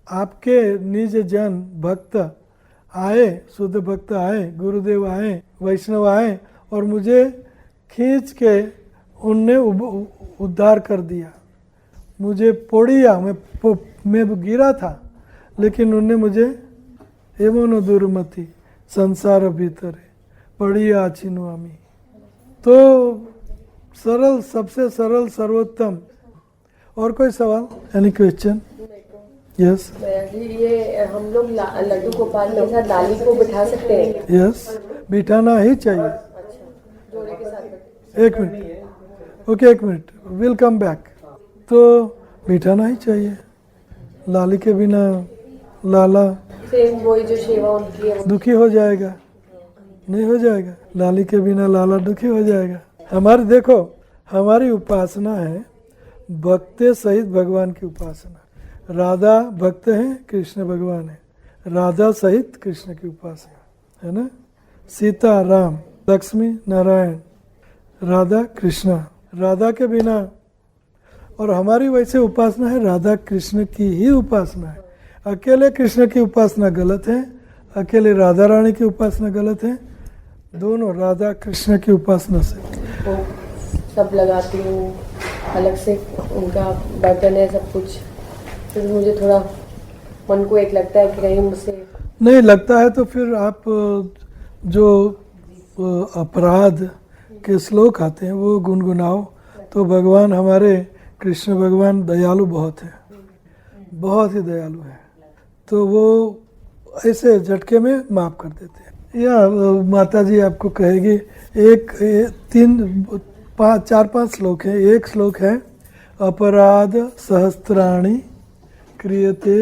आपके निज जन भक्त आए, शुद्ध भक्त आए, गुरुदेव आए, वैष्णव आए और मुझे खींच के उनने उद्धार कर दिया। मुझे पोड़िया, मैं गिरा था, लेकिन उनने मुझे एवं दुर्मति संसार भीतर पड़िया आछिनु आमी। तो सरल, सबसे सरल, सर्वोत्तम। और कोई सवाल? Any question? यस ये हम लोग लड्डू गोपाल के साथ लाली को बिठा सकते हैं? यस, बिठाना ही चाहिए। जोड़े के साथ। एक मिनट, ओके, एक मिनट, विल कम बैक। तो बिठाना ही चाहिए। लाली के बिना लाला सेम वही जो सेवा उनकी है। दुखी हो जाएगा, नहीं हो जाएगा। लाली के बिना लाला दुखी हो जाएगा। हमारी देखो, हमारी उपासना है भक्त सहित भगवान की उपासना। राधा भक्त हैं, कृष्ण भगवान है। राधा सहित कृष्ण की उपासना है ना। सीता राम, लक्ष्मी नारायण, राधा कृष्णा। राधा के बिना, और हमारी वैसे उपासना है राधा कृष्ण की ही उपासना है। अकेले कृष्ण की उपासना गलत है, अकेले राधा रानी की उपासना गलत है। दोनों राधा कृष्ण की उपासना से वो सब लगाती हूँ, अलग से उनका बर्तन है सब कुछ। फिर मुझे थोड़ा मन को एक लगता है कि कहीं मुझसे नहीं लगता है, तो फिर आप जो अपराध के श्लोक आते हैं वो गुनगुनाओ। तो भगवान हमारे कृष्ण भगवान दयालु बहुत है, बहुत ही दयालु है। तो वो ऐसे झटके में माफ कर देते हैं। या माता जी आपको कहेगी, चार पांच श्लोक है। एक श्लोक है अपराध सहस्त्राणि क्रियते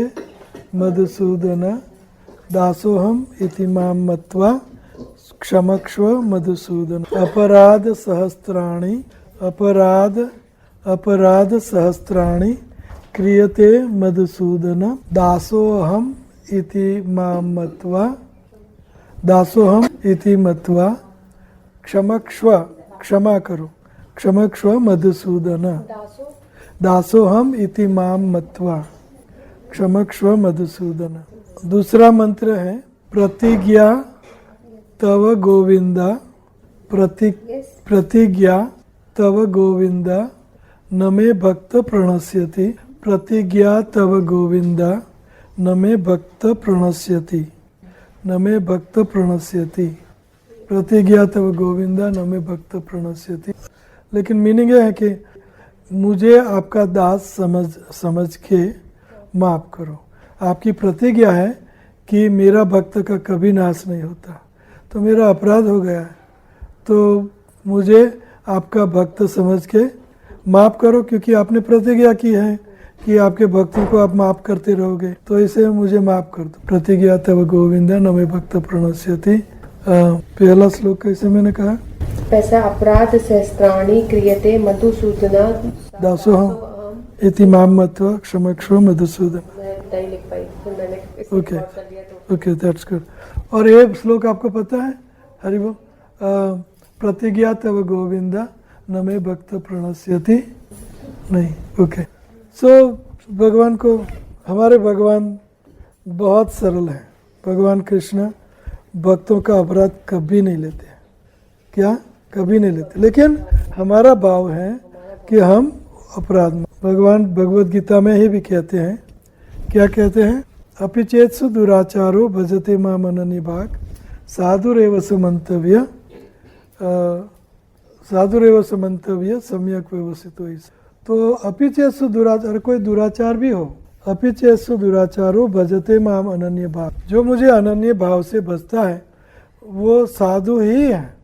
मधुसूदन दासोहम इति मां मत्वा क्षमक्ष्व मधुसूदन। अपराध सहस्त्राणि क्रियते मधुसूदन दासोहम इति मां मत्वा क्षमा करो, क्षमक्ष्व मधुसूदन। दासोहम इति मां मत्वा क्षमक्ष्व मधुसूदन। दूसरा मंत्र है प्रतिज्ञा तव गोविंदा, प्रतिज्ञा तव गोविंदा न मे भक्त प्रणश्यति। प्रतिज्ञा तव गोविंदा न मे भक्त प्रणश्यति, न मे भक्त प्रणश्यति। प्रतिज्ञा तव गोविंदा न मे भक्त प्रणश्यति। लेकिन मीनिंग है कि मुझे आपका दास समझ के माफ करो। आपकी प्रतिज्ञा है कि मेरा भक्त का कभी नाश नहीं होता, तो मेरा अपराध हो गया है, तो मुझे आपका भक्त समझ के माफ करो, क्योंकि आपने प्रतिज्ञा की है कि आपके भक्तों को आप माफ करते रहोगे, तो इसे मुझे माफ कर दो। प्रतिज्ञा तव गोविंदा न मे भक्त प्रणश्यति पहला श्लोक कैसे मैंने कहा? पैसा अपराध सहस्त्राणि क्रियते मधुसूदना दासोहम इति माम मत्वा क्षमक्षो मधुसूदन। मैं नहीं लिख पाई, फिर मैंने ओके record कर लिया तो ओके, दैट्स गुड। और ये श्लोक आपको पता है? हरिबोल। प्रतिज्ञा तव गोविंदा न मे भक्त प्रणश्यति। नहीं, ओके। सो भगवान को, हमारे भगवान बहुत सरल हैं। भगवान कृष्ण भक्तों का अपराध कभी नहीं लेते। क्या? कभी नहीं लेते। लेकिन हमारा भाव है कि हम अपराध में, भगवान भगवत गीता में ही भी कहते हैं, क्या कहते हैं? अपि चेत्सु दुराचारो भजते माम अनन्य भाग साधुरेव सुमंतव्य सम्यक व्यवस्थितो। तो अपि चेत्सु दुराचार, कोई दुराचार भी हो, अपि चेत्सु दुराचारो भजते माम अनन्य भाव, जो मुझे अनन्य भाव से भजता है वो साधु ही है,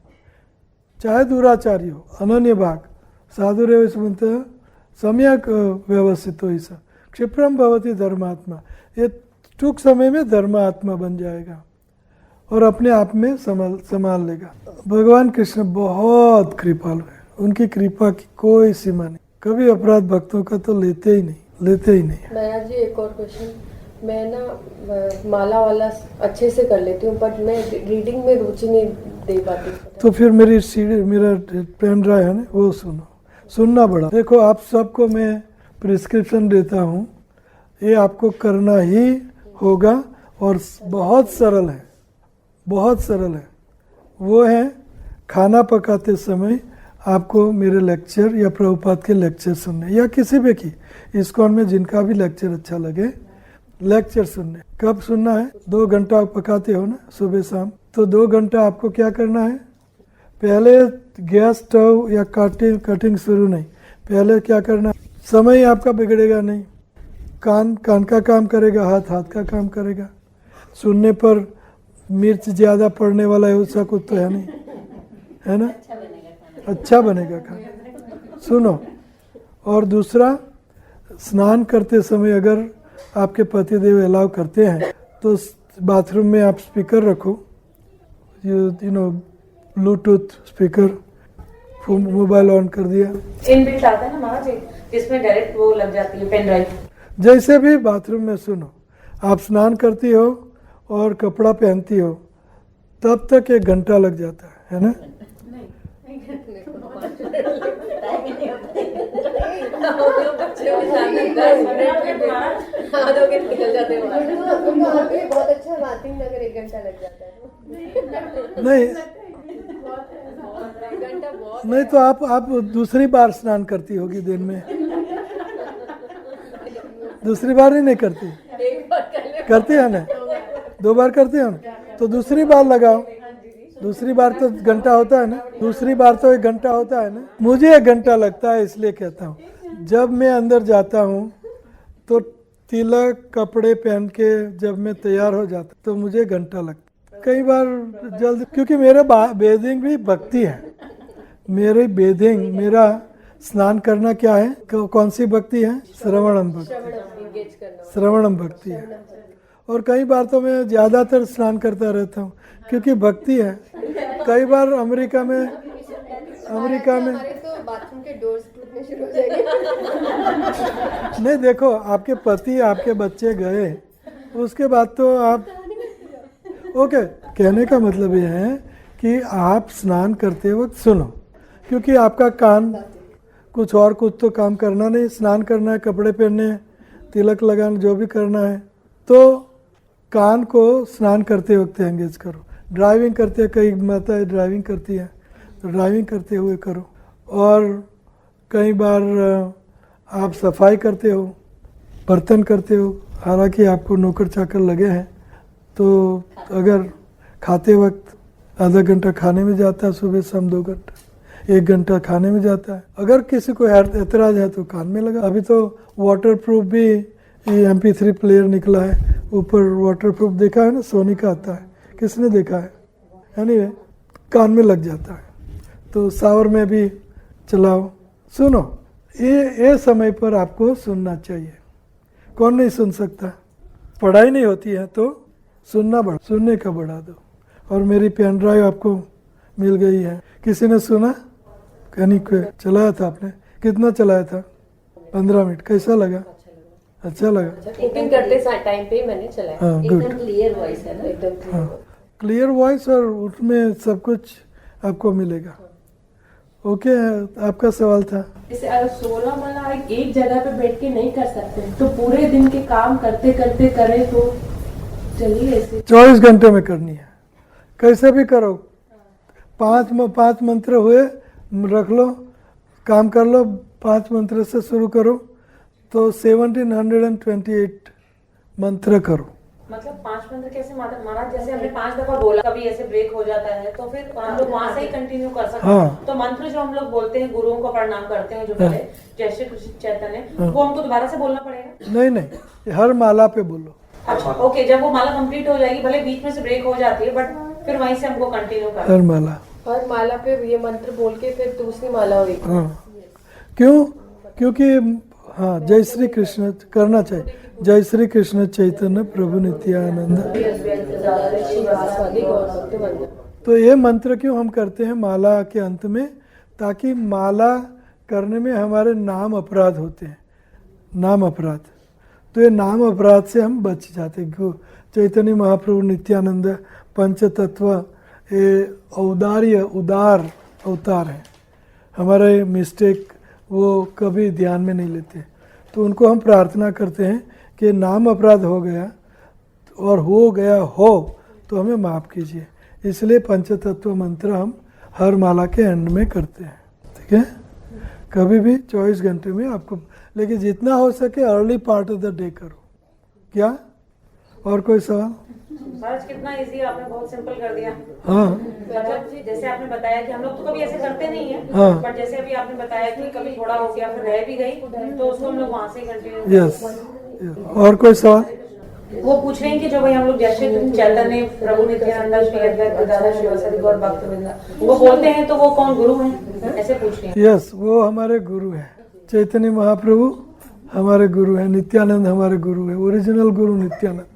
चाहे दुराचारी हो। अनन्य भाग साधुरेव सुमंतव्य सम्यक व्यवस्थितो क्षिप्रम भवति धर्मात्मा, ये टूक समय में धर्मात्मा बन जाएगा और अपने आप में संभाल लेगा। भगवान कृष्ण बहुत कृपालु है, उनकी कृपा की कोई सीमा नहीं। कभी अपराध भक्तों का तो लेते ही नहीं। मैं जी एक और क्वेश्चन, मैं ना माला वाला अच्छे से कर लेती हूँ बट मैं रीडिंग में रुचि नहीं दे पाती। तो फिर मेरी सीडी, मेरा पेन ड्राइव है ना, वो सुनना बड़ा। देखो, आप सबको मैं प्रिस्क्रिप्शन देता हूँ, ये आपको करना ही होगा और बहुत सरल है, बहुत सरल है। वो है खाना पकाते समय आपको मेरे लेक्चर या प्रभुपाद के लेक्चर सुनने, या किसी भी की इस्कॉन में जिनका भी लेक्चर अच्छा लगे, लेक्चर सुनने। कब सुनना है? 2 घंटा पकाते हो ना सुबह शाम, तो 2 घंटा आपको क्या करना है? पहले गैस स्टोव या कटिंग शुरू नहीं, पहले क्या करना? समय आपका बिगड़ेगा नहीं, कान का काम करेगा, हाथ का काम करेगा। सुनने पर मिर्च ज़्यादा पड़ने वाला है उसका कुछ तो है नहीं, है ना? अच्छा बनेगा खाना। सुनो। और दूसरा, स्नान करते समय अगर आपके पतिदेव अलाउ करते हैं तो बाथरूम में आप स्पीकर रखो, you know Bluetooth speaker, mobile on कर दिया। इनबिल्ट आता है ना महाराज जी, जिसमें डायरेक्ट वो लग जाती है पेन ड्राइव। जैसे भी बाथरूम में सुनो, आप स्नान करती हो और कपड़ा पहनती हो तब तक 1 घंटा लग जाता है ना? बहुत अच्छा बात है, अगर 1 घंटा लग जाता है। नहीं तो आप दूसरी बार स्नान करती होगी दिन में, दूसरी बार ही नहीं करती, करते हैं ना? 2 बार करते हो ना, तो दूसरी बार लगाओ। दूसरी बार तो घंटा होता है ना, दूसरी बार तो 1 घंटा होता है ना। मुझे 1 घंटा लगता है, इसलिए कहता हूँ। जब मैं अंदर जाता हूँ तो तिलक कपड़े पहन के जब मैं तैयार हो जाता तो मुझे 1 घंटा लगता, कई बार जल्द, क्योंकि मेरा बेदिंग भी भक्ति है। मेरा स्नान करना क्या है? कौन सी भक्ति है? श्रवणम भक्ति है। और कई बार तो मैं ज़्यादातर स्नान करता रहता हूँ क्योंकि भक्ति है। कई बार अमेरिका में तो बाथरूम के डोर्स टूटने शुरू हो जाएंगे। नहीं, देखो, आपके पति आपके बच्चे गए, उसके बाद तो आप ओके। कहने का मतलब ये है कि आप स्नान करते वक्त सुनो, क्योंकि आपका कान कुछ तो काम करना नहीं, स्नान करना है, कपड़े पहनने हैं, तिलक लगाना, जो भी करना है, तो कान को स्नान करते वक्त एंगेज करो। ड्राइविंग करते, कई माता ड्राइविंग करती है तो ड्राइविंग करते हुए करो। और कई बार आप सफाई करते हो, बर्तन करते हो, हालांकि आपको नौकर चाकर लगे हैं, तो अगर खाते वक्त आधा घंटा खाने में जाता है, सुबह शाम 2 घंटा, 1 घंटा खाने में जाता है। अगर किसी को एतराज है तो कान में लगा। अभी तो वाटरप्रूफ भी MP3 प्लेयर निकला है, ऊपर वाटरप्रूफ देखा है ना, सोनी का आता है, किसने देखा है? एनीवे, कान में लग जाता है। तो शावर में भी चलाओ, सुनो। ये समय पर आपको सुनना चाहिए। कौन नहीं सुन सकता? पढ़ाई नहीं होती है तो सुनने का बढ़ा दो। और मेरी पेन ड्राइव आपको मिल गई है। किसी ने सुना? कहीं चलाया था आपने? कितना चलाया था? 15 मिनट। कैसा लगा? अच्छा लगा। कुकिंग करते टाइम पे ही मैंने चलाया। हाँ, गुड। एकदम क्लियर वॉइस है ना, एकदम हाँ, क्लियर वॉइस और उसमें सब कुछ आपको मिलेगा। ओके, आपका सवाल था? जैसे अगर 16 माला एक जगह पे बैठ के नहीं कर सकते तो पूरे दिन के काम करते करते करें तो चलिए ऐसे 24 घंटे में करनी है, कैसे भी करो। 5 मंत्र हुए, रख लो, काम कर लो। 5 मंत्र से शुरू करो तो 1728 मंत्र करो। मतलब 5 मंत्र कैसे महाराज? जैसे हमने 5 दफा बोला, कभी ऐसे ब्रेक हो जाता है तो फिर हम लोग वहाँ से ही कंटिन्यू कर सकते हैं। हाँ। तो मंत्र जो हम लोग बोलते हैं, गुरुओं को प्रणाम करते हैं जो पहले, जय श्री कृष्ण चैतन्य, हाँ। वो हमको दोबारा से बोलना पड़ेगा? नहीं नहीं, हर माला पे बोलो। अच्छा, ओके। जब वो माला कंप्लीट हो जाएगी, भले बीच में से ब्रेक हो जाती है, बट फिर वहीं से हमको कंटिन्यू करना हर माला। हर माला पे ये मंत्र बोल के फिर दूसरी माला हुई। हाँ, क्यों? क्योंकि हाँ, जय श्री कृष्ण करना चाहिए। जय श्री कृष्ण चैतन्य प्रभु नित्यानंद। तो ये मंत्र क्यों हम करते हैं माला के अंत में? ताकि माला करने में हमारे नाम अपराध होते हैं, नाम अपराध। तो ये नाम अपराध से हम बच जाते हैं। चैतन्य महाप्रभु नित्यानंद पंच तत्व ये औदार्य उदार अवतार है। हमारे मिस्टेक वो कभी ध्यान में नहीं लेते। तो उनको हम प्रार्थना करते हैं कि नाम अपराध हो गया और हो गया हो तो हमें माफ़ कीजिए। इसलिए पंचतत्व मंत्र हम हर माला के एंड में करते हैं। ठीक है, कभी भी 24 घंटे में आपको, लेकिन जितना हो सके early part of the day करो। क्या और कोई सवाल? महाराज कितना इजी, आपने बहुत सिंपल कर दिया। हाँ मतलब जैसे आपने बताया कि हम लोग तो कभी ऐसे करते नहीं है, हाँ। बट जैसे अभी आपने बताया कि कभी थोड़ा हो गया फिर रह भी गई, तो उसको हम लोग वहाँ से ही कंटिन्यू। यस, और कोई सवाल? वो पूछ रहे हैं कि जो भाई हम लोग जैसे चैतन्य प्रभु नित्यानंद श्री अद्वैत गदाधर शिवासादि गौर भक्तवृंद वो बोलते हैं, तो वो कौन गुरु हैं, ऐसे पूछ रहे हैं। यस, वो हमारे गुरु हैं। चैतन्य महाप्रभु हमारे गुरु हैं, नित्यानंद हमारे गुरु है, ओरिजिनल गुरु नित्यानंद।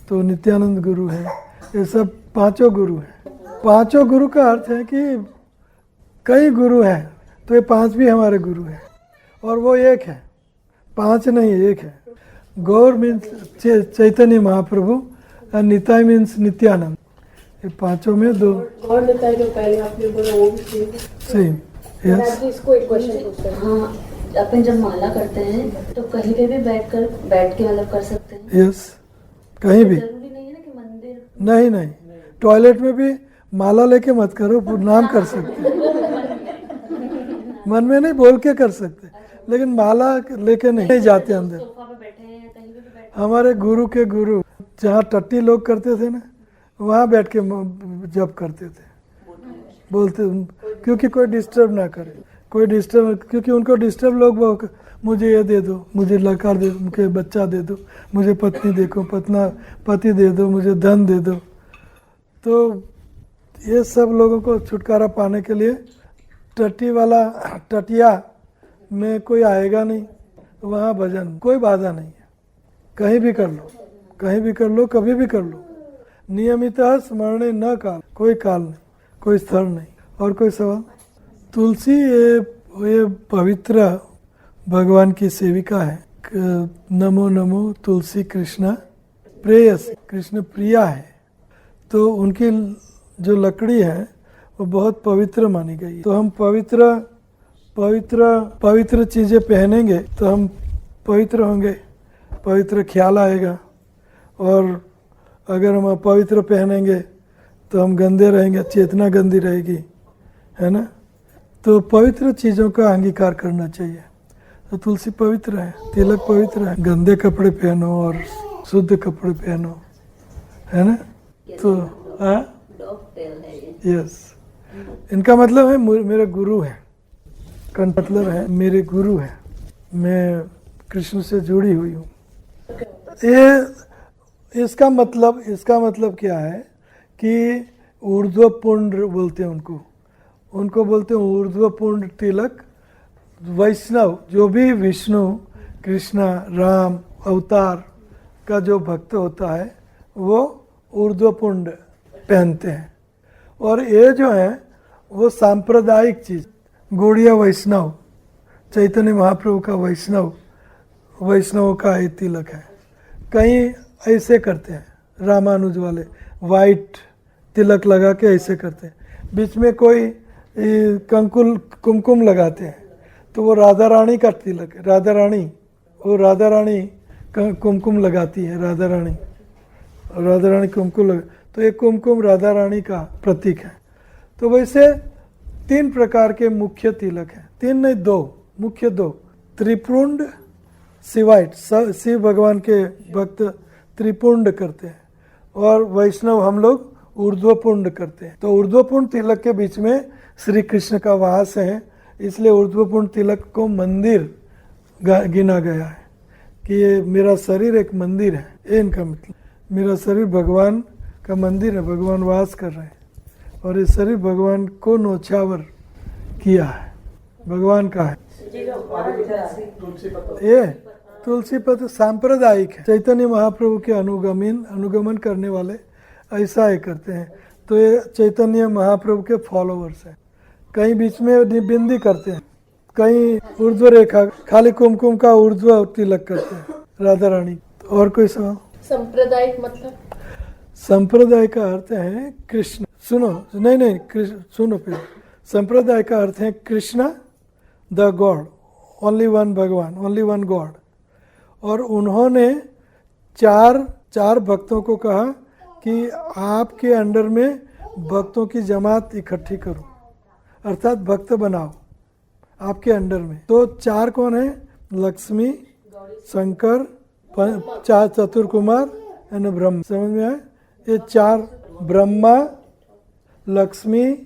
तो नित्यानंद गुरु हैं, ये सब पांचों गुरु हैं। पांचों गुरु का अर्थ है कि कई गुरु हैं, तो ये 5 भी हमारे गुरु हैं और वो एक है, 5 नहीं एक है। गौर मीन्स चैतन्य महाप्रभु और निताई मीन्स नित्यानंद। ये पांचों में 2 और निताई जो पहले आपने बोला वो भी सेम। यस, इसको एक क्वेश्चन पूछते हैं। हाँ, अपन जब माला करते हैं तो कहीं पे भी बैठ के मतलब कर सकते हैं? यस, कहीं भी। जरूरी नहीं है ना कि मंदिर। नहीं नहीं, टॉयलेट में भी माला लेके मत करो, नाम कर सकते। मन में नहीं, बोल के कर सकते, लेकिन माला लेके नहीं जाते अंदर। सोफा पे बैठे हैं, कहीं पे भी बैठे हमारे गुरु के गुरु जहाँ टट्टी लोग करते थे ना, वहाँ बैठ के जप करते थे, बोलते, क्योंकि कोई डिस्टर्ब ना करे, कोई डिस्टर्ब, क्योंकि उनको डिस्टर्ब लोग, मुझे ये दे दो, मुझे लड़का दे दो, मुझे बच्चा दे दो, मुझे पत्नी देखो, पति दे दो, मुझे धन दे दो। तो ये सब लोगों को छुटकारा पाने के लिए टट्टी वाला टटिया में कोई आएगा नहीं, वहाँ भजन कोई बाधा नहीं है। कहीं भी कर लो, कहीं भी कर लो, कभी भी कर लो। नियमितः स्मरणे न काल, कोई काल नहीं, कोई स्थल नहीं। और कोई सवाल? तुलसी ये पवित्र भगवान की सेविका है। नमो नमो तुलसी कृष्णा प्रेयसी, कृष्ण प्रिया है। तो उनकी जो लकड़ी है वो बहुत पवित्र मानी गई। तो हम पवित्र चीज़ें पहनेंगे तो हम पवित्र होंगे, पवित्र ख्याल आएगा। और अगर हम पवित्र पहनेंगे तो हम गंदे रहेंगे, चेतना गंदी रहेगी, है ना। तो पवित्र चीज़ों का अंगीकार करना चाहिए। तो तुलसी पवित्र है, तिलक पवित्र है। गंदे कपड़े पहनो और शुद्ध कपड़े पहनो, है ना। तो यस, इनका मतलब है मेरे गुरु है, का मतलब है मेरे गुरु है, मैं कृष्ण से जुड़ी हुई हूँ। ये इसका मतलब क्या है कि ऊर्ध्वपुंड बोलते हैं उनको बोलते हैं ऊर्ध्वपुंड तिलक। वैष्णव जो भी विष्णु कृष्णा राम अवतार का जो भक्त होता है वो ऊर्ध्वपुंड पहनते हैं। और ये जो है वो सांप्रदायिक चीज, गौड़िया वैष्णव, चैतन्य महाप्रभु का वैष्णव का ये तिलक है। कहीं ऐसे करते हैं, रामानुज वाले वाइट तिलक लगा के ऐसे करते हैं, बीच में कोई कुमकुम लगाते हैं, तो वो राधा रानी का तिलक है। राधा रानी कुमकुम लगाती है, राधा रानी कुमकुम लगा, तो ये कुमकुम राधा रानी का प्रतीक है। तो वैसे 3 प्रकार के मुख्य तिलक हैं, 3 नहीं 2, मुख्य 2। त्रिपुंड शिवाइट, शिव भगवान के भक्त त्रिपुंड करते हैं, और वैष्णव हम लोग ऊर्ध्वपुंड करते हैं। तो ऊर्ध्वपुंड तिलक के बीच में श्री कृष्ण का वास है, इसलिए ऊर्ध्वपुंड तिलक को मंदिर गिना गया है कि ये मेरा शरीर एक मंदिर है। ये इनका मतलब, मेरा शरीर भगवान का मंदिर है, भगवान वास कर रहे हैं, और ये शरीर भगवान को नौछावर किया है, भगवान का है। ये तुलसी पत्र सांप्रदायिक है, चैतन्य महाप्रभु के अनुगमन करने वाले ऐसा ही करते हैं। तो ये चैतन्य महाप्रभु के फॉलोअर्स हैं। कहीं बीच में बिंदी करते हैं, कहीं ऊर्ध्व रेखा, खाली कुमकुम का ऊर्ध्व तिलक करते हैं राधा रानी। और कोई सवाल? सांप्रदायिक मतलब? संप्रदाय का अर्थ है कृष्ण। सुनो, नहीं सुनो फिर। संप्रदाय का अर्थ है Krishna the God, only one भगवान, ओनली वन गॉड। और उन्होंने चार भक्तों को कहा कि आपके अंडर में भक्तों की जमात इकट्ठी करो, अर्थात भक्त बनाओ आपके अंडर में। तो 4 कौन है? लक्ष्मी, शंकर, 4 चतुर्कुमार एंड ब्रह्मा। समझ में आए? ये 4 ब्रह्मा, लक्ष्मी,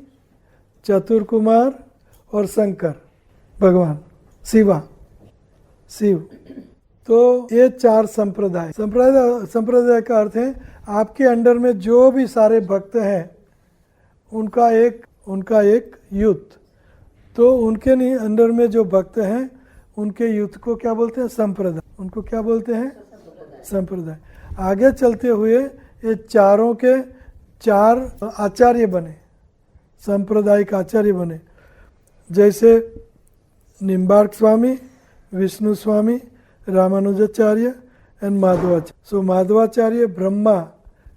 चतुर्कुमार और शंकर भगवान, शिव। तो ये 4 संप्रदाय का अर्थ है आपके अंडर में जो भी सारे भक्त हैं उनका एक युद्ध। तो उनके अंडर में जो भक्त हैं उनके युद्ध को क्या बोलते हैं? संप्रदाय। उनको क्या बोलते हैं? संप्रदाय। आगे चलते हुए ये चारों के 4 आचार्य बने, सांप्रदायिक आचार्य बने, जैसे निम्बार्क स्वामी, विष्णु स्वामी, रामानुजाचार्य एंड माधवाचार्य। सो माधवाचार्य ब्रह्मा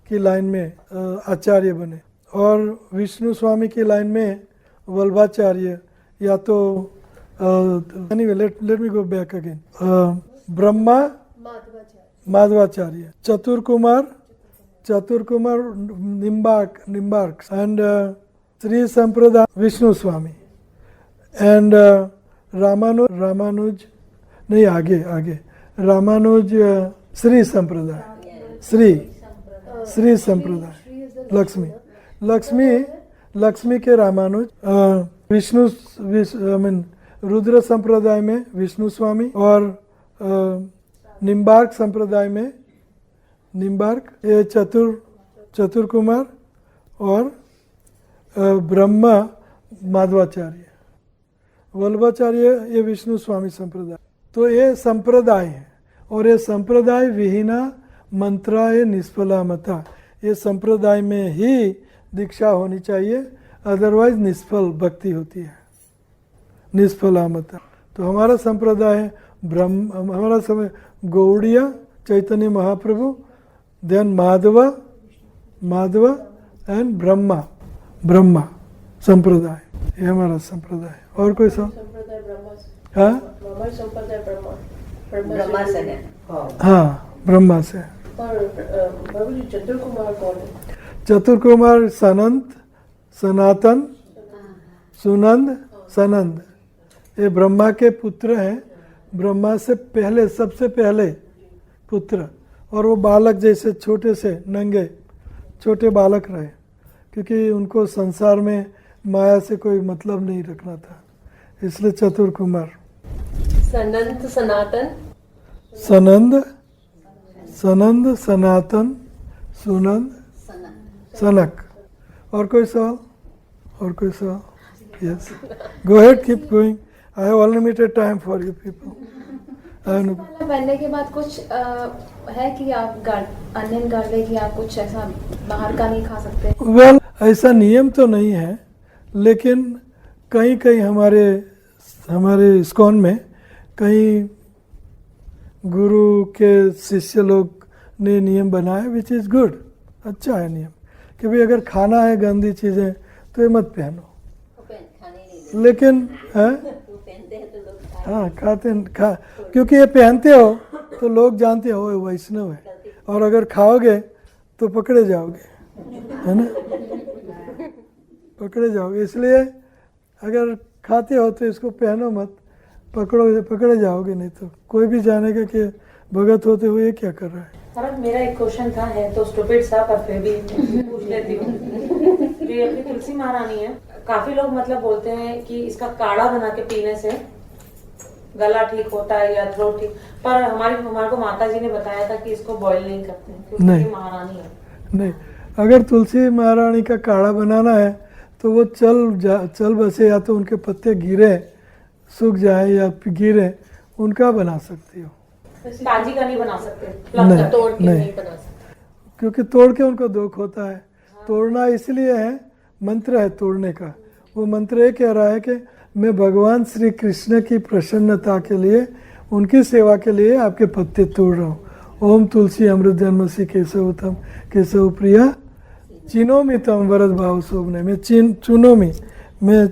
की लाइन में आचार्य बने, और विष्णु स्वामी की लाइन में वल्लभाचार्य, या तो anyway, let me go back again. Brahma, Madhvacharya, Chaturkumar Nimbarka and Shri Sampradaya Vishnu Swami, and Ramanuj नहीं, आगे रामानुज श्री संप्रदाय, श्री संप्रदाय, लक्ष्मी के रामानुज, रुद्र संप्रदाय में विष्णु स्वामी, और निम्बार्क संप्रदाय में ये चतुर्कुमार, और ब्रह्मा माधवाचार्य, वल्लभाचार्य ये विष्णु स्वामी संप्रदाय। तो ये संप्रदाय है, और ये संप्रदाय विहीना मंत्राय निष्फला मता। ये संप्रदाय में ही दीक्षा होनी चाहिए, अदरवाइज निष्फल भक्ति होती है, निष्फला मता। तो हमारा संप्रदाय है हमारा समय गौड़िया, चैतन्य महाप्रभु, देन माधव एंड ब्रह्मा संप्रदाय। ये हमारा संप्रदाय। और कोई सा? हाँ, ब्रह्मा से है। हाँ, ब्रह्मा से। प्रभु जी चतुर्कुमार कौन है? चतुर्कुमार सनंद, सनातन, सुनंद, सनंद, ये ब्रह्मा के पुत्र हैं। ब्रह्मा से पहले, सबसे पहले पुत्र, और वो बालक जैसे छोटे से नंगे छोटे बालक रहे, क्योंकि उनको संसार में माया से कोई मतलब नहीं रखना था, इसलिए चतुर्कुमार। सनंद, सनातन, सनंद, सनातन, सुनंद, सनक। और कोई सवाल? Yes. Go ahead, keep going. I have unlimited time for you people. माला पहनने के बाद कुछ है कि आप अनियन गार्लिक या कुछ ऐसा बाहर का नहीं खा सकते? वेल, ऐसा नियम तो नहीं है, लेकिन कहीं कहीं हमारे इस्कॉन में कहीं गुरु के शिष्य लोग ने नियम बनाया, विच इज़ गुड, अच्छा है नियम कि भाई अगर खाना है गंदी चीज़ें तो ये मत पहनो, लेकिन हाँ खाते क्योंकि ये पहनते हो तो लोग जानते हो ये वैष्णव है, और अगर खाओगे तो पकड़े जाओगे, है ना, पकड़े जाओगे, इसलिए अगर खाते हो तो इसको पहनो मत, पकड़े जाओगे, नहीं तो कोई भी जानेगा कि भगत होते हुए क्या कर रहा है। महाराज मेरा एक क्वेश्चन था, है तो स्टूपिड सा, पर फिर भी पूछ लेती हूँ। जो ये अपनी तुलसी महारानी है, काफी लोग मतलब बोलते हैं कि इसका काढ़ा बना के पीने से गला ठीक होता है या थ्रोट ठीक, पर हमारे को माता जी ने बताया था कि इसको बॉईल नहीं करते हैं क्योंकि नहीं, ये महारानी है। नहीं, अगर तुलसी महारानी का काढ़ा बनाना है तो वो चल बसे, या तो उनके पत्ते गिरे सूख जाए या गिरे, उनका बना सकती हो, ताजी का नहीं बना सकते, नहीं, तोड़ के नहीं नहीं बना सकते, क्योंकि तोड़ के उनको दुख होता है। तोड़ना इसलिए है, मंत्र है तोड़ने का, वो मंत्र ये कह रहा है कि मैं भगवान श्री कृष्ण की प्रसन्नता के लिए, उनकी सेवा के लिए आपके पत्ते तोड़ रहा हूँ। ओम तुलसी अमृत जन्मसी केशवतम केशव प्रिया चिनोमी तम वरद भाव शोभने, मैं मैं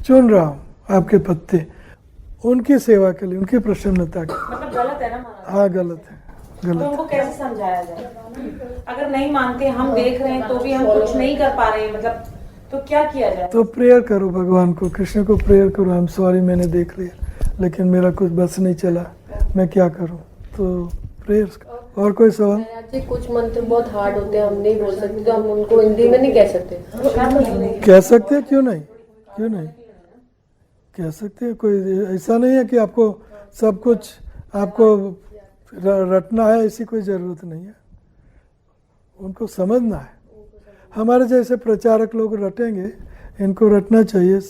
चुन रहा हूँ आपके पत्ते उनकी सेवा के लिए, उनकी प्रसन्नता के। मतलब गलत है ना महाराज? हाँ गलत है, तो उनको कैसे समझाया जाए? अगर नहीं मानते, हम देख रहे हैं तो भी हम कुछ नहीं कर पा रहे हैं, मतलब तो क्या किया जाए? तो प्रेयर करो भगवान को, कृष्ण को प्रेयर करो, आई एम सॉरी मैंने देख लिया लेकिन मेरा कुछ बस नहीं चला, मैं क्या करूं, तो प्रेयर। और कोई सवाल? कुछ मंत्र बहुत हार्ड होते हैं, हम नहीं बोल सकते, तो हम उनको हिंदी में नहीं कह सकते। कह सकते हैं, क्यों नहीं कह सकते हैं, कोई ऐसा नहीं है कि आपको सब कुछ आपको रटना है, ऐसी कोई ज़रूरत नहीं है, उनको समझना है। हमारे जैसे प्रचारक लोग रटेंगे, इनको रटना चाहिए,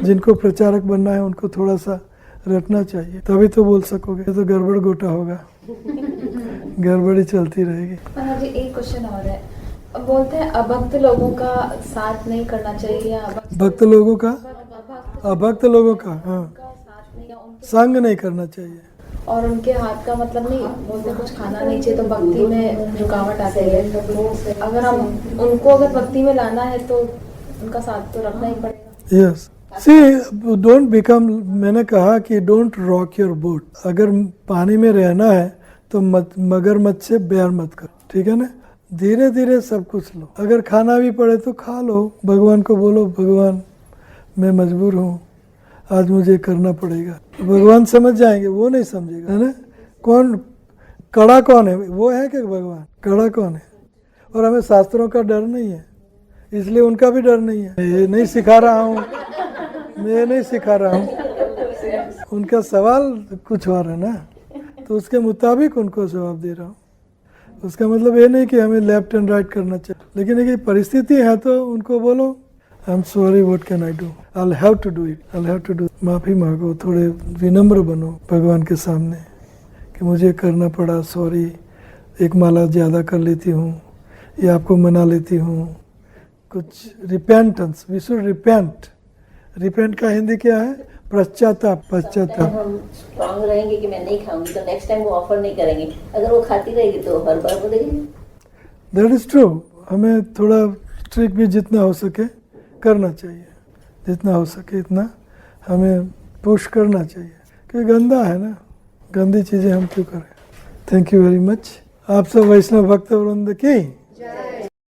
जिनको प्रचारक बनना है उनको थोड़ा सा रटना चाहिए, तभी तो बोल सकोगे, तो गड़बड़ गोटा होगा, गड़बड़ी चलती रहेगी। महाराज जी एक क्वेश्चन और है, बोलते हैं अभक्त लोगों का साथ नहीं करना चाहिए, भक्त लोगों का, अभक्त लोगों का, हाँ, संग नहीं करना चाहिए, और उनके हाथ का मतलब नहीं, बोलते कुछ खाना नहीं चाहिए तो भक्ति में रुकावट आती है, तो अगर हम उनको अगर भक्ति में लाना है तो उनका साथ तो रखना ही पड़ेगा। यस, सी डोंट बिकम, मैंने कहा कि डोंट रॉक योर बोट, अगर पानी में रहना है तो मगरमच्छ से प्यार मत करो, ठीक है ना, धीरे धीरे सब कुछ लो, अगर खाना भी पड़े तो खा लो, भगवान को बोलो भगवान मैं मजबूर हूँ, आज मुझे करना पड़ेगा, भगवान समझ जाएंगे, वो नहीं समझेगा, है ना। कौन कड़ा कौन है, वो है कि भगवान, कड़ा कौन है, और हमें शास्त्रों का डर नहीं है, इसलिए उनका भी डर नहीं है। ये नहीं सिखा रहा हूँ, मैं नहीं सिखा रहा हूँ, उनका सवाल कुछ और है ना, तो उसके मुताबिक उनको जवाब दे रहा हूँ। उसका मतलब ये नहीं कि हमें लेफ्ट एंड राइट करना चाहिए, लेकिन एक परिस्थिति है तो उनको बोलो I am sorry what can I do, I will have to do it, I will have to do, माफ़ी मांगो, थोड़े विनम्र बनो भगवान के सामने कि मुझे करना पड़ा, सॉरी, एक माला ज़्यादा कर लेती हूँ या आपको मना लेती हूँ, कुछ रिपेंटेंस, वी शुड रिपेंट का हिंदी क्या है, पश्चाताप। हम स्ट्रांग रहेंगे कि मैं नहीं खाऊंगी तो नेक्स्ट टाइम वो ऑफर नहीं करेंगे, अगर वो खाती रहेगी तो हर बार बोलेगी। दैट इज ट्रू, हमें थोड़ा स्ट्रिक्ट भी जितना हो सके करना चाहिए, जितना हो सके इतना हमें पुश करना चाहिए, क्योंकि गंदा है ना, गंदी चीज़ें हम क्यों करें। Thank you very much. आप सब वैष्णव भक्त वृंद की